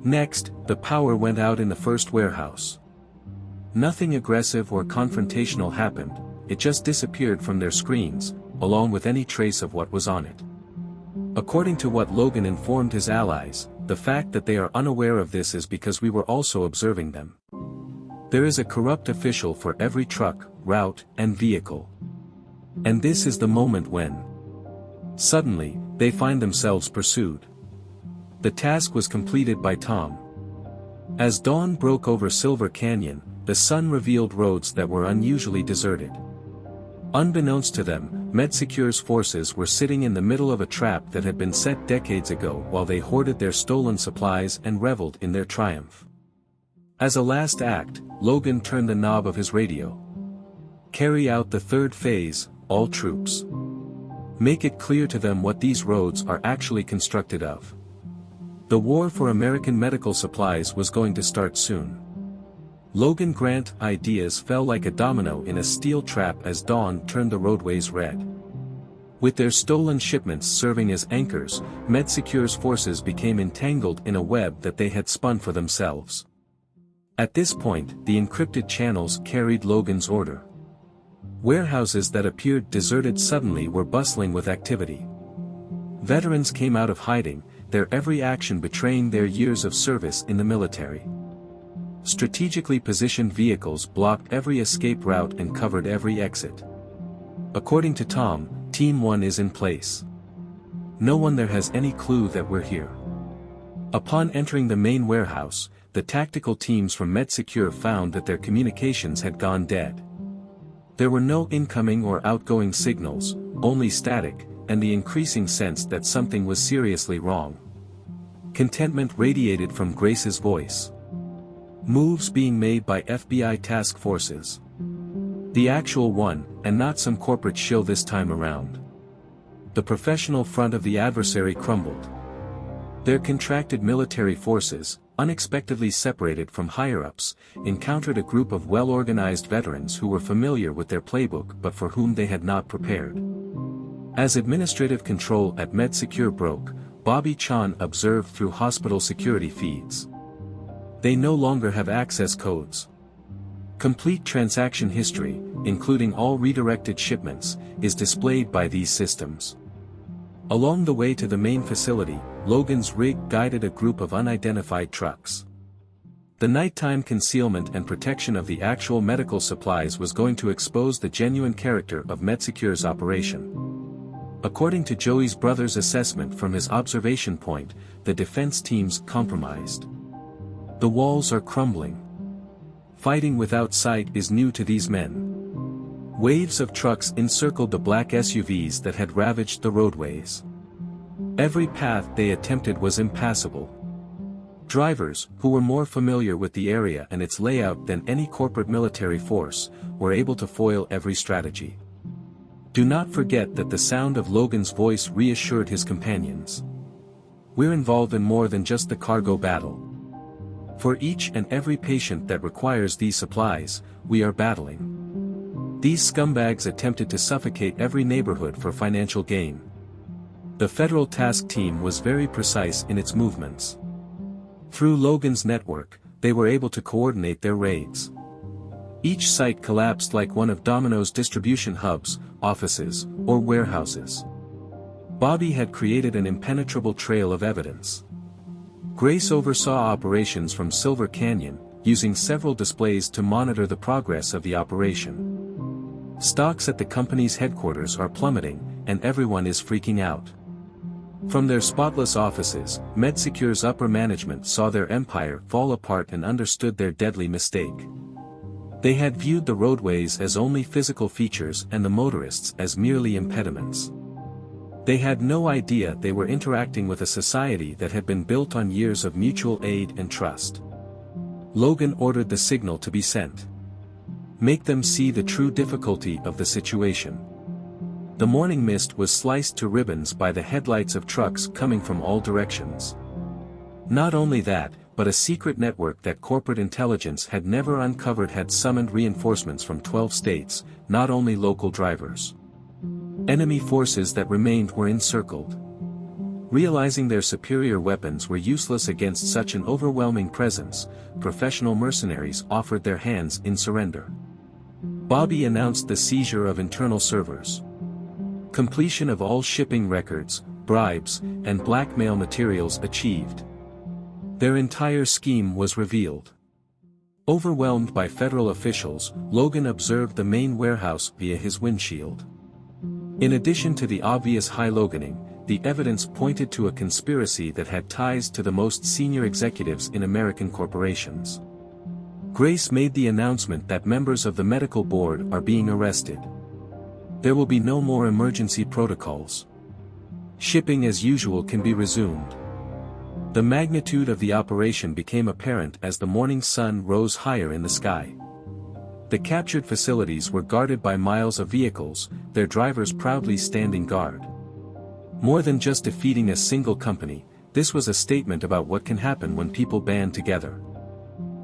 Next, the power went out in the first warehouse. Nothing aggressive or confrontational happened, it just disappeared from their screens, along with any trace of what was on it. According to what Logan informed his allies, the fact that they are unaware of this is because we were also observing them. There is a corrupt official for every truck, route, and vehicle. And this is the moment when, suddenly, they find themselves pursued. The task was completed by Tom. As dawn broke over Silver Canyon, the sun revealed roads that were unusually deserted. Unbeknownst to them, MedSecure's forces were sitting in the middle of a trap that had been set decades ago while they hoarded their stolen supplies and reveled in their triumph. As a last act, Logan turned the knob of his radio. Carry out the third phase, all troops. Make it clear to them what these roads are actually constructed of. The war for American medical supplies was going to start soon. Logan Grant's ideas fell like a domino in a steel trap as dawn turned the roadways red. With their stolen shipments serving as anchors, MedSecure's forces became entangled in a web that they had spun for themselves. At this point, the encrypted channels carried Logan's order. Warehouses that appeared deserted suddenly were bustling with activity. Veterans came out of hiding, their every action betraying their years of service in the military. Strategically positioned vehicles blocked every escape route and covered every exit. According to Tom, Team 1 is in place. No one there has any clue that we're here. Upon entering the main warehouse, the tactical teams from MedSecure found that their communications had gone dead. There were no incoming or outgoing signals, only static, and the increasing sense that something was seriously wrong. Contentment radiated from Grace's voice. Moves being made by FBI task forces. The actual one, and not some corporate shill this time around. The professional front of the adversary crumbled. Their contracted military forces, unexpectedly separated from higher-ups, encountered a group of well-organized veterans who were familiar with their playbook but for whom they had not prepared. As administrative control at MedSecure broke, Bobby Chan observed through hospital security feeds. They no longer have access codes. Complete transaction history, including all redirected shipments, is displayed by these systems. Along the way to the main facility, Logan's rig guided a group of unidentified trucks. The nighttime concealment and protection of the actual medical supplies was going to expose the genuine character of MedSecure's operation. According to Joey's brother's assessment from his observation point, the defense team's compromised. The walls are crumbling. Fighting without sight is new to these men. Waves of trucks encircled the black SUVs that had ravaged the roadways. Every path they attempted was impassable. Drivers, who were more familiar with the area and its layout than any corporate military force, were able to foil every strategy. Do not forget that the sound of Logan's voice reassured his companions. We're involved in more than just the cargo battle. For each and every patient that requires these supplies, we are battling. These scumbags attempted to suffocate every neighborhood for financial gain. The federal task team was very precise in its movements. Through Logan's network, they were able to coordinate their raids. Each site collapsed like one of Domino's distribution hubs, offices, or warehouses. Bobby had created an impenetrable trail of evidence. Grace oversaw operations from Silver Canyon, using several displays to monitor the progress of the operation. Stocks at the company's headquarters are plummeting, and everyone is freaking out. From their spotless offices, MedSecure's upper management saw their empire fall apart and understood their deadly mistake. They had viewed the roadways as only physical features and the motorists as merely impediments. They had no idea they were interacting with a society that had been built on years of mutual aid and trust. Logan ordered the signal to be sent. Make them see the true difficulty of the situation. The morning mist was sliced to ribbons by the headlights of trucks coming from all directions. Not only that, but a secret network that corporate intelligence had never uncovered had summoned reinforcements from 12 states, not only local drivers. Enemy forces that remained were encircled. Realizing their superior weapons were useless against such an overwhelming presence, professional mercenaries offered their hands in surrender. Bobby announced the seizure of internal servers. Completion of all shipping records, bribes, and blackmail materials achieved. Their entire scheme was revealed. Overwhelmed by federal officials, Logan observed the main warehouse via his windshield. In addition to the obvious high-loganing, the evidence pointed to a conspiracy that had ties to the most senior executives in American corporations. Grace made the announcement that members of the medical board are being arrested. There will be no more emergency protocols. Shipping as usual can be resumed. The magnitude of the operation became apparent as the morning sun rose higher in the sky. The captured facilities were guarded by miles of vehicles, their drivers proudly standing guard. More than just defeating a single company, this was a statement about what can happen when people band together.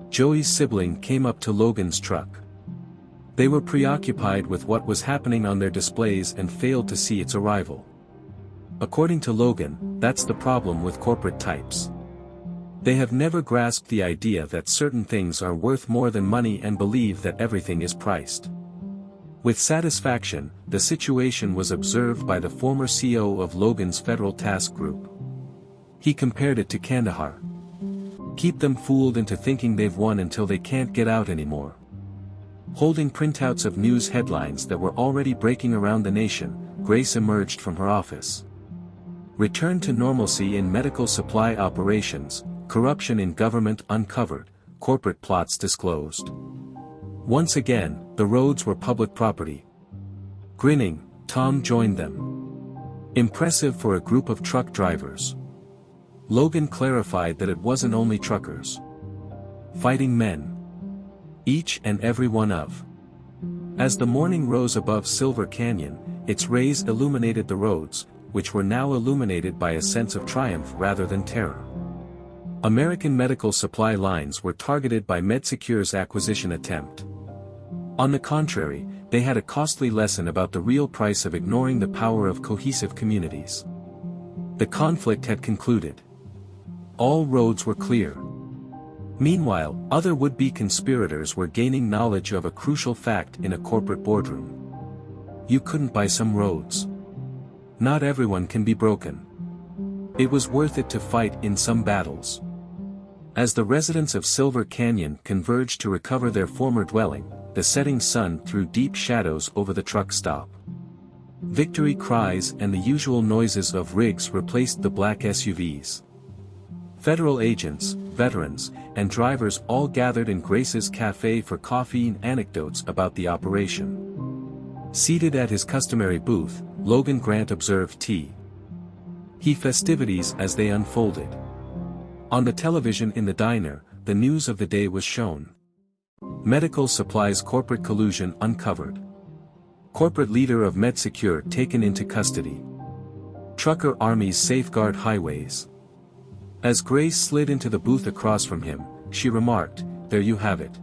Joey's sibling came up to Logan's truck. They were preoccupied with what was happening on their displays and failed to see its arrival. According to Logan, that's the problem with corporate types. They have never grasped the idea that certain things are worth more than money and believe that everything is priced. With satisfaction, the situation was observed by the former CEO of Logan's Federal Task Group. He compared it to Kandahar. Keep them fooled into thinking they've won until they can't get out anymore. Holding printouts of news headlines that were already breaking around the nation, Grace emerged from her office. Return to normalcy in medical supply operations, corruption in government uncovered, corporate plots disclosed. Once again, the roads were public property. Grinning, Tom joined them. Impressive for a group of truck drivers. Logan clarified that it wasn't only truckers. Fighting men. Each and every one of. As the morning rose above Silver Canyon, its rays illuminated the roads, which were now illuminated by a sense of triumph rather than terror. American medical supply lines were targeted by MedSecure's acquisition attempt. On the contrary, they had a costly lesson about the real price of ignoring the power of cohesive communities. The conflict had concluded. All roads were clear. Meanwhile, other would-be conspirators were gaining knowledge of a crucial fact in a corporate boardroom. You couldn't buy some roads. Not everyone can be broken. It was worth it to fight in some battles. As the residents of Silver Canyon converged to recover their former dwelling, the setting sun threw deep shadows over the truck stop. Victory cries and the usual noises of rigs replaced the black SUVs. Federal agents, veterans, and drivers all gathered in Grace's cafe for coffee and anecdotes about the operation. Seated at his customary booth, Logan Grant observed T. He festivities as they unfolded. On the television in the diner, the news of the day was shown. Medical supplies corporate collusion uncovered. Corporate leader of MedSecure taken into custody. Trucker armies safeguard highways. As Grace slid into the booth across from him, she remarked, "There you have it.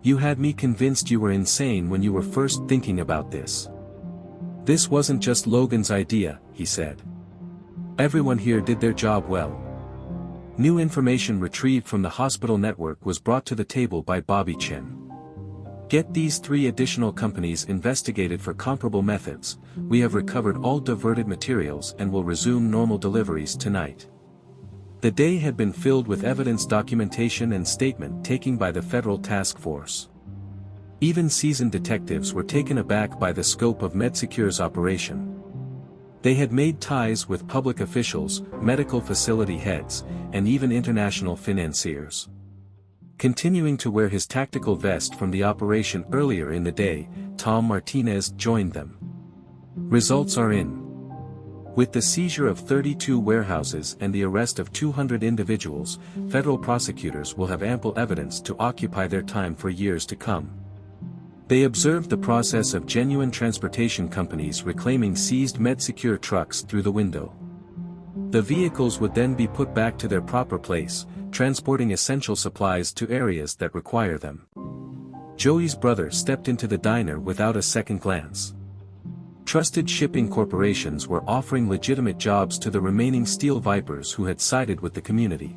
You had me convinced you were insane when you were first thinking about this." "This wasn't just Logan's idea," he said. "Everyone here did their job well." New information retrieved from the hospital network was brought to the table by Bobby Chin. "Get these 3 additional companies investigated for comparable methods. We have recovered all diverted materials and will resume normal deliveries tonight." The day had been filled with evidence documentation and statement-taking by the federal task force. Even seasoned detectives were taken aback by the scope of MedSecure's operation. They had made ties with public officials, medical facility heads, and even international financiers. Continuing to wear his tactical vest from the operation earlier in the day, Tom Martinez joined them. Results are in. With the seizure of 32 warehouses and the arrest of 200 individuals, federal prosecutors will have ample evidence to occupy their time for years to come. They observed the process of genuine transportation companies reclaiming seized MedSecure trucks through the window. The vehicles would then be put back to their proper place, transporting essential supplies to areas that require them. Joey's brother stepped into the diner without a second glance. Trusted shipping corporations were offering legitimate jobs to the remaining steel vipers who had sided with the community.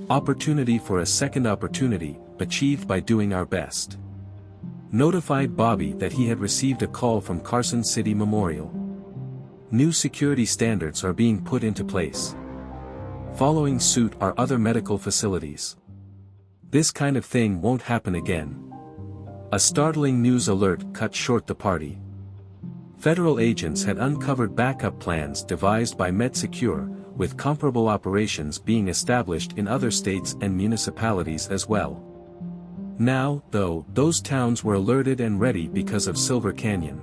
Opportunity for a second opportunity, achieved by doing our best. Notified Bobby that he had received a call from Carson City Memorial. New security standards are being put into place. Following suit are other medical facilities. This kind of thing won't happen again. A startling news alert cut short the party. Federal agents had uncovered backup plans devised by MedSecure, with comparable operations being established in other states and municipalities as well. Now, though, those towns were alerted and ready because of Silver Canyon.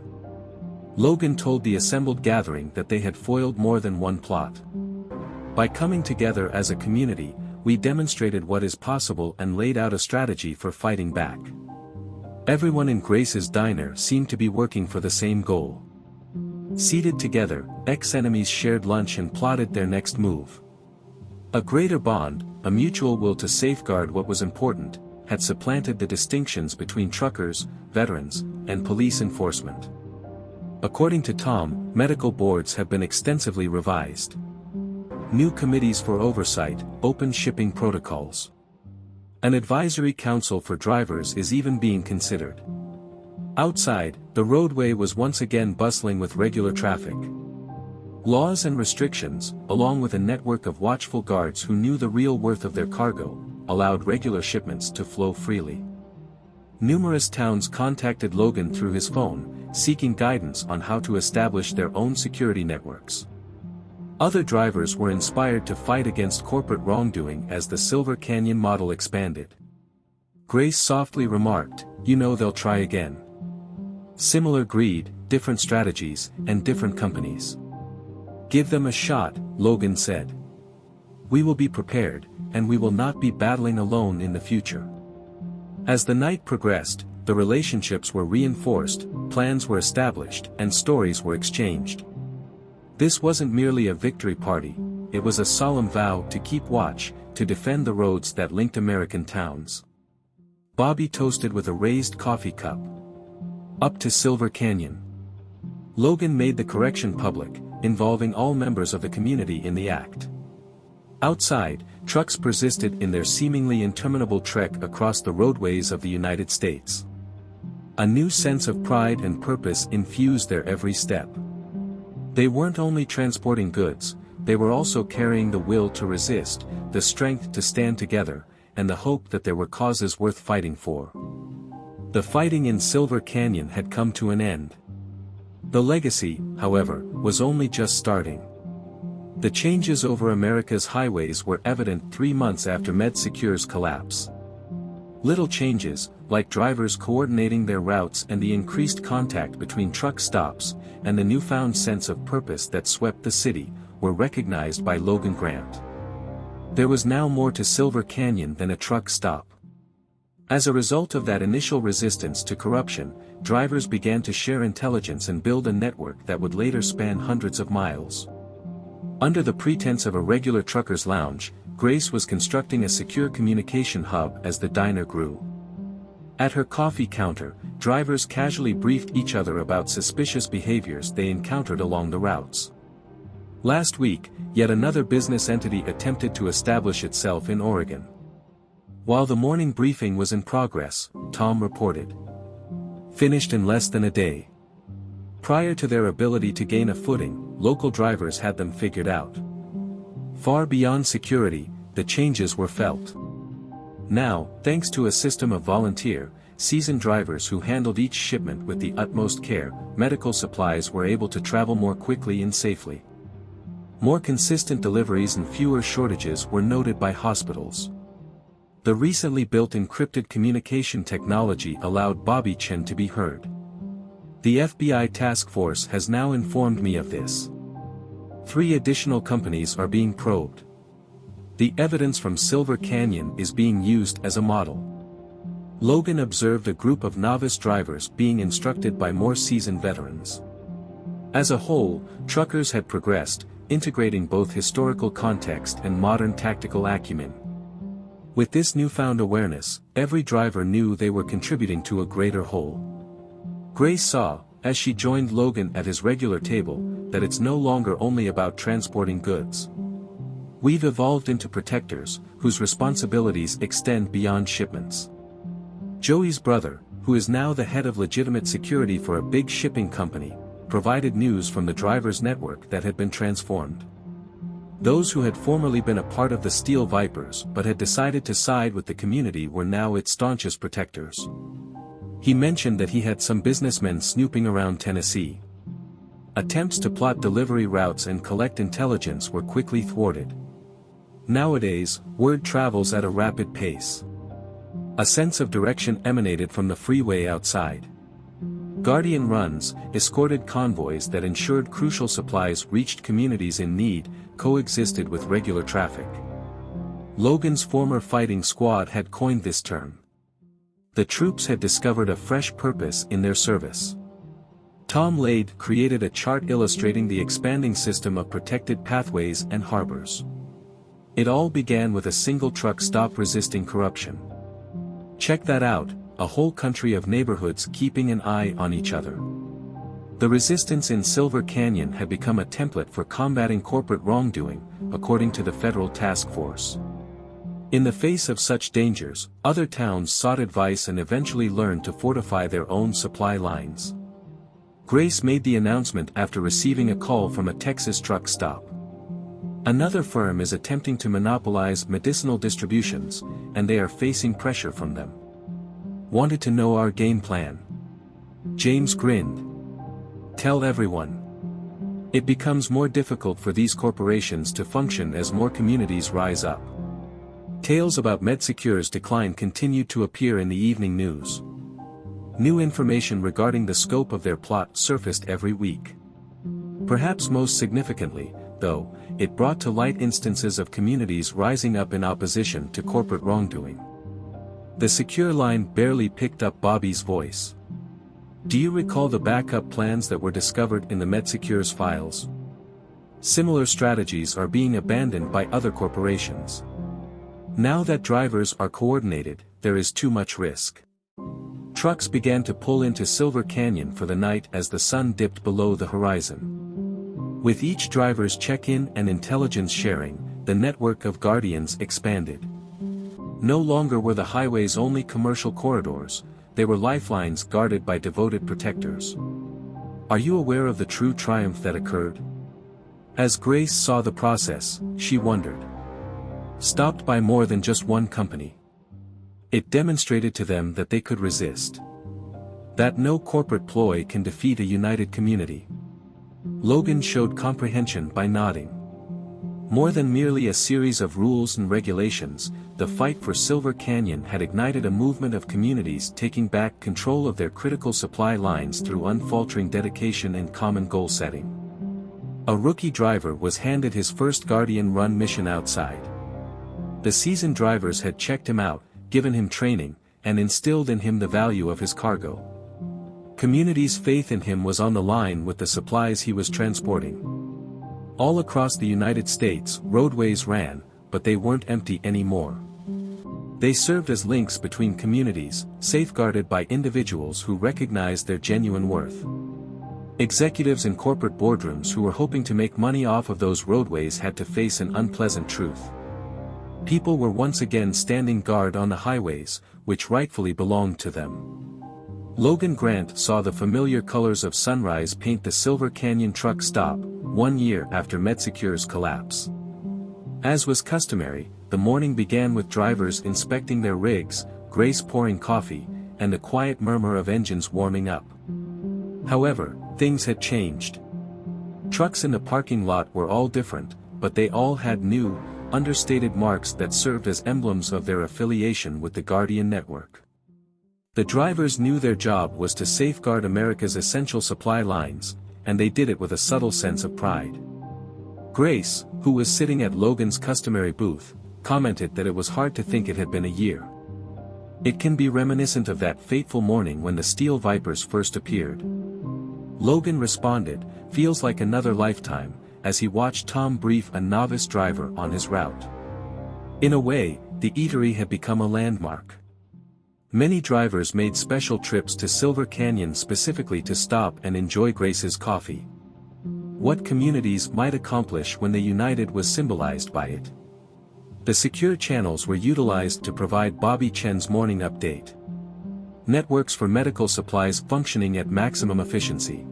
Logan told the assembled gathering that they had foiled more than one plot. By coming together as a community, we demonstrated what is possible and laid out a strategy for fighting back. Everyone in Grace's diner seemed to be working for the same goal. Seated together, ex-enemies shared lunch and plotted their next move. A greater bond, a mutual will to safeguard what was important, had supplanted the distinctions between truckers, veterans, and police enforcement. According to Tom, medical boards have been extensively revised. New committees for oversight, open shipping protocols. An advisory council for drivers is even being considered. Outside, the roadway was once again bustling with regular traffic. Laws and restrictions, along with a network of watchful guards who knew the real worth of their cargo, allowed regular shipments to flow freely. Numerous towns contacted Logan through his phone, seeking guidance on how to establish their own security networks. Other drivers were inspired to fight against corporate wrongdoing as the Silver Canyon model expanded. Grace softly remarked, "You know they'll try again. Similar greed, different strategies, and different companies. Give them a shot," Logan said. "We will be prepared, and we will not be battling alone in the future." As the night progressed, the relationships were reinforced, plans were established, and stories were exchanged. This wasn't merely a victory party, it was a solemn vow to keep watch, to defend the roads that linked American towns. Bobby toasted with a raised coffee cup. Up to Silver Canyon. Logan made the correction public, involving all members of the community in the act. Outside, trucks persisted in their seemingly interminable trek across the roadways of the United States. A new sense of pride and purpose infused their every step. They weren't only transporting goods, they were also carrying the will to resist, the strength to stand together, and the hope that there were causes worth fighting for. The fighting in Silver Canyon had come to an end. The legacy, however, was only just starting. The changes over America's highways were evident 3 months after MedSecure's collapse. Little changes, like drivers coordinating their routes and the increased contact between truck stops, and the newfound sense of purpose that swept the city, were recognized by Logan Grant. There was now more to Silver Canyon than a truck stop. As a result of that initial resistance to corruption, drivers began to share intelligence and build a network that would later span hundreds of miles. Under the pretense of a regular trucker's lounge, Grace was constructing a secure communication hub as the diner grew. At her coffee counter, drivers casually briefed each other about suspicious behaviors they encountered along the routes. Last week, yet another business entity attempted to establish itself in Oregon. While the morning briefing was in progress, Tom reported. Finished in less than a day. Prior to their ability to gain a footing, local drivers had them figured out. Far beyond security, the changes were felt. Now, thanks to a system of volunteer, seasoned drivers who handled each shipment with the utmost care, medical supplies were able to travel more quickly and safely. More consistent deliveries and fewer shortages were noted by hospitals. The recently built encrypted communication technology allowed Bobby Chin to be heard. The FBI task force has now informed me of this. 3 additional companies are being probed. The evidence from Silver Canyon is being used as a model. Logan observed a group of novice drivers being instructed by more seasoned veterans. As a whole, truckers had progressed, integrating both historical context and modern tactical acumen. With this newfound awareness, every driver knew they were contributing to a greater whole. Grace saw, as she joined Logan at his regular table, that it's no longer only about transporting goods. We've evolved into protectors, whose responsibilities extend beyond shipments. Joey's brother, who is now the head of legitimate security for a big shipping company, provided news from the driver's network that had been transformed. Those who had formerly been a part of the Steel Vipers but had decided to side with the community were now its staunchest protectors. He mentioned that he had some businessmen snooping around Tennessee. Attempts to plot delivery routes and collect intelligence were quickly thwarted. Nowadays, word travels at a rapid pace. A sense of direction emanated from the freeway outside. Guardian runs, escorted convoys that ensured crucial supplies reached communities in need, coexisted with regular traffic. Logan's former fighting squad had coined this term. The troops had discovered a fresh purpose in their service. Tom Lade created a chart illustrating the expanding system of protected pathways and harbors. It all began with a single truck stop resisting corruption. Check that out, a whole country of neighborhoods keeping an eye on each other. The resistance in Silver Canyon had become a template for combating corporate wrongdoing, according to the federal task force. In the face of such dangers, other towns sought advice and eventually learned to fortify their own supply lines. Grace made the announcement after receiving a call from a Texas truck stop. Another firm is attempting to monopolize medicinal distributions, and they are facing pressure from them. Wanted to know our game plan? James grinned. Tell everyone. It becomes more difficult for these corporations to function as more communities rise up. Tales about MedSecure's decline continued to appear in the evening news. New information regarding the scope of their plot surfaced every week. Perhaps most significantly, though, it brought to light instances of communities rising up in opposition to corporate wrongdoing. The secure line barely picked up Bobby's voice. Do you recall the backup plans that were discovered in the MedSecure's files? Similar strategies are being abandoned by other corporations. Now that drivers are coordinated, there is too much risk. Trucks began to pull into Silver Canyon for the night as the sun dipped below the horizon. With each driver's check-in and intelligence sharing, the network of guardians expanded. No longer were the highways only commercial corridors, they were lifelines guarded by devoted protectors. Are you aware of the true triumph that occurred? As Grace saw the process, she wondered. Stopped by more than just one company. It demonstrated to them that they could resist. That no corporate ploy can defeat a united community. Logan showed comprehension by nodding. More than merely a series of rules and regulations, the fight for Silver Canyon had ignited a movement of communities taking back control of their critical supply lines through unfaltering dedication and common goal setting. A rookie driver was handed his first Guardian Run mission outside. The seasoned drivers had checked him out, given him training, and instilled in him the value of his cargo. Community's faith in him was on the line with the supplies he was transporting. All across the United States, roadways ran, but they weren't empty anymore. They served as links between communities, safeguarded by individuals who recognized their genuine worth. Executives in corporate boardrooms who were hoping to make money off of those roadways had to face an unpleasant truth. People were once again standing guard on the highways, which rightfully belonged to them. Logan Grant saw the familiar colors of sunrise paint the Silver Canyon truck stop, 1 year after MedSecure's collapse. As was customary, the morning began with drivers inspecting their rigs, Grace pouring coffee, and the quiet murmur of engines warming up. However, things had changed. Trucks in the parking lot were all different, but they all had new, understated marks that served as emblems of their affiliation with the Guardian network. The drivers knew their job was to safeguard America's essential supply lines, and they did it with a subtle sense of pride. Grace, who was sitting at Logan's customary booth, commented that it was hard to think it had been a year. It can be reminiscent of that fateful morning when the Steel Vipers first appeared. Logan responded, "Feels like another lifetime," as he watched Tom brief a novice driver on his route. In a way, the eatery had become a landmark. Many drivers made special trips to Silver Canyon specifically to stop and enjoy Grace's coffee. What communities might accomplish when they united was symbolized by it. The secure channels were utilized to provide Bobby Chen's morning update. Networks for medical supplies functioning at maximum efficiency.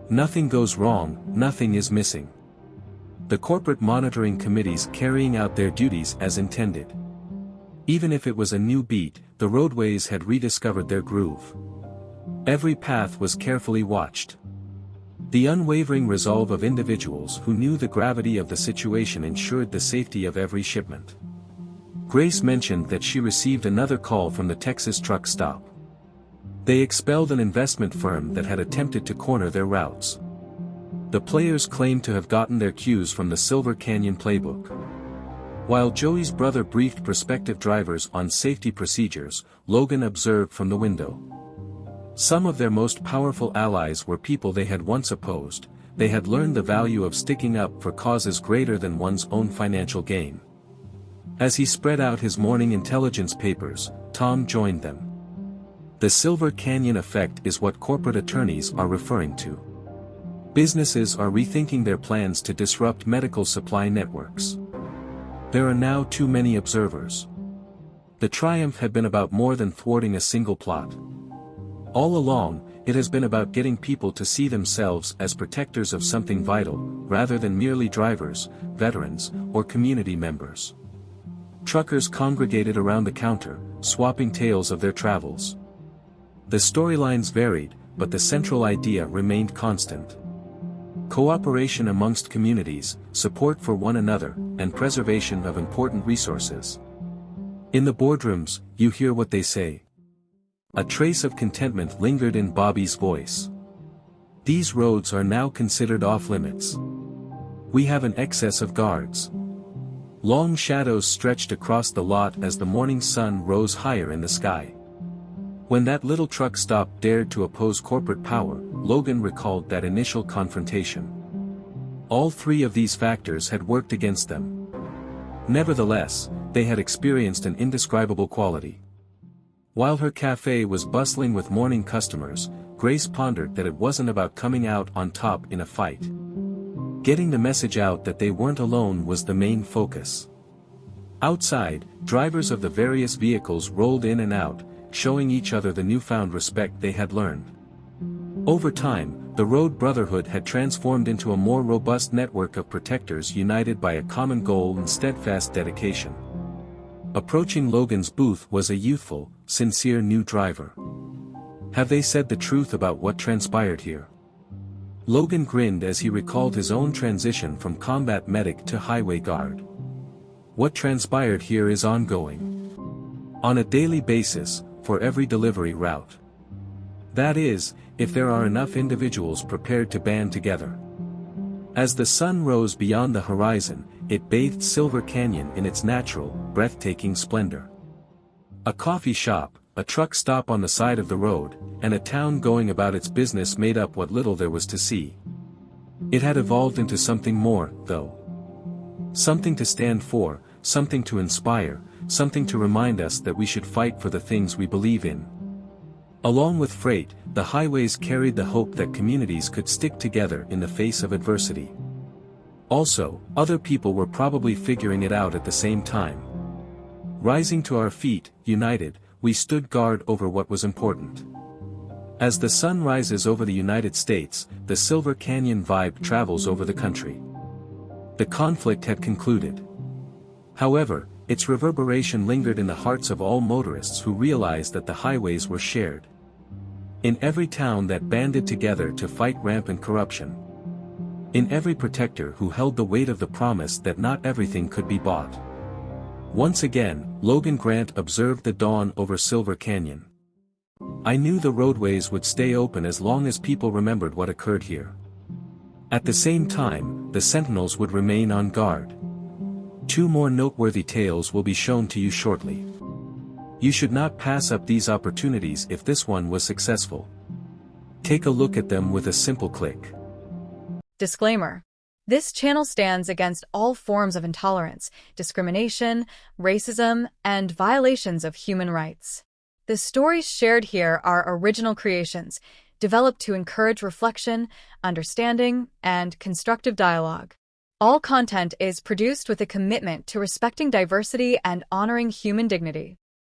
Nothing goes wrong, nothing is missing. The corporate monitoring committees carrying out their duties as intended. Even if it was a new beat, the roadways had rediscovered their groove. Every path was carefully watched. The unwavering resolve of individuals who knew the gravity of the situation ensured the safety of every shipment. Grace mentioned that she received another call from the Texas truck stop. They expelled an investment firm that had attempted to corner their routes. The players claimed to have gotten their cues from the Silver Canyon playbook. While Joey's brother briefed prospective drivers on safety procedures, Logan observed from the window. Some of their most powerful allies were people they had once opposed. They had learned the value of sticking up for causes greater than one's own financial gain. As he spread out his morning intelligence papers, Tom joined them. The Silver Canyon effect is what corporate attorneys are referring to. Businesses are rethinking their plans to disrupt medical supply networks. There are now too many observers. The triumph had been about more than thwarting a single plot. All along, it has been about getting people to see themselves as protectors of something vital, rather than merely drivers, veterans, or community members. Truckers congregated around the counter, swapping tales of their travels. The storylines varied, but the central idea remained constant. Cooperation amongst communities, support for one another, and preservation of important resources. In the boardrooms, you hear what they say. A trace of contentment lingered in Bobby's voice. These roads are now considered off-limits. We have an excess of guards. Long shadows stretched across the lot as the morning sun rose higher in the sky. When that little truck stop dared to oppose corporate power, Logan recalled that initial confrontation. All three of these factors had worked against them. Nevertheless, they had experienced an indescribable quality. While her cafe was bustling with morning customers, Grace pondered that it wasn't about coming out on top in a fight. Getting the message out that they weren't alone was the main focus. Outside, drivers of the various vehicles rolled in and out, showing each other the newfound respect they had learned. Over time, the Road Brotherhood had transformed into a more robust network of protectors united by a common goal and steadfast dedication. Approaching Logan's booth was a youthful, sincere new driver. "Have they said the truth about what transpired here?" Logan grinned as he recalled his own transition from combat medic to highway guard. "What transpired here is ongoing. On a daily basis, for every delivery route. That is, if there are enough individuals prepared to band together." As the sun rose beyond the horizon, it bathed Silver Canyon in its natural, breathtaking splendor. A coffee shop, a truck stop on the side of the road, and a town going about its business made up what little there was to see. It had evolved into something more, though. Something to stand for, something to inspire, something to remind us that we should fight for the things we believe in. Along with freight, the highways carried the hope that communities could stick together in the face of adversity. Also, other people were probably figuring it out at the same time. Rising to our feet, united, we stood guard over what was important. As the sun rises over the United States, the Silver Canyon vibe travels over the country. The conflict had concluded. However, its reverberation lingered in the hearts of all motorists who realized that the highways were shared. In every town that banded together to fight rampant corruption. In every protector who held the weight of the promise that not everything could be bought. Once again, Logan Grant observed the dawn over Silver Canyon. "I knew the roadways would stay open as long as people remembered what occurred here. At the same time, the sentinels would remain on guard. 2 more noteworthy tales will be shown to you shortly. You should not pass up these opportunities if this one was successful. Take a look at them with a simple click." Disclaimer. This channel stands against all forms of intolerance, discrimination, racism, and violations of human rights. The stories shared here are original creations, developed to encourage reflection, understanding, and constructive dialogue. All content is produced with a commitment to respecting diversity and honoring human dignity.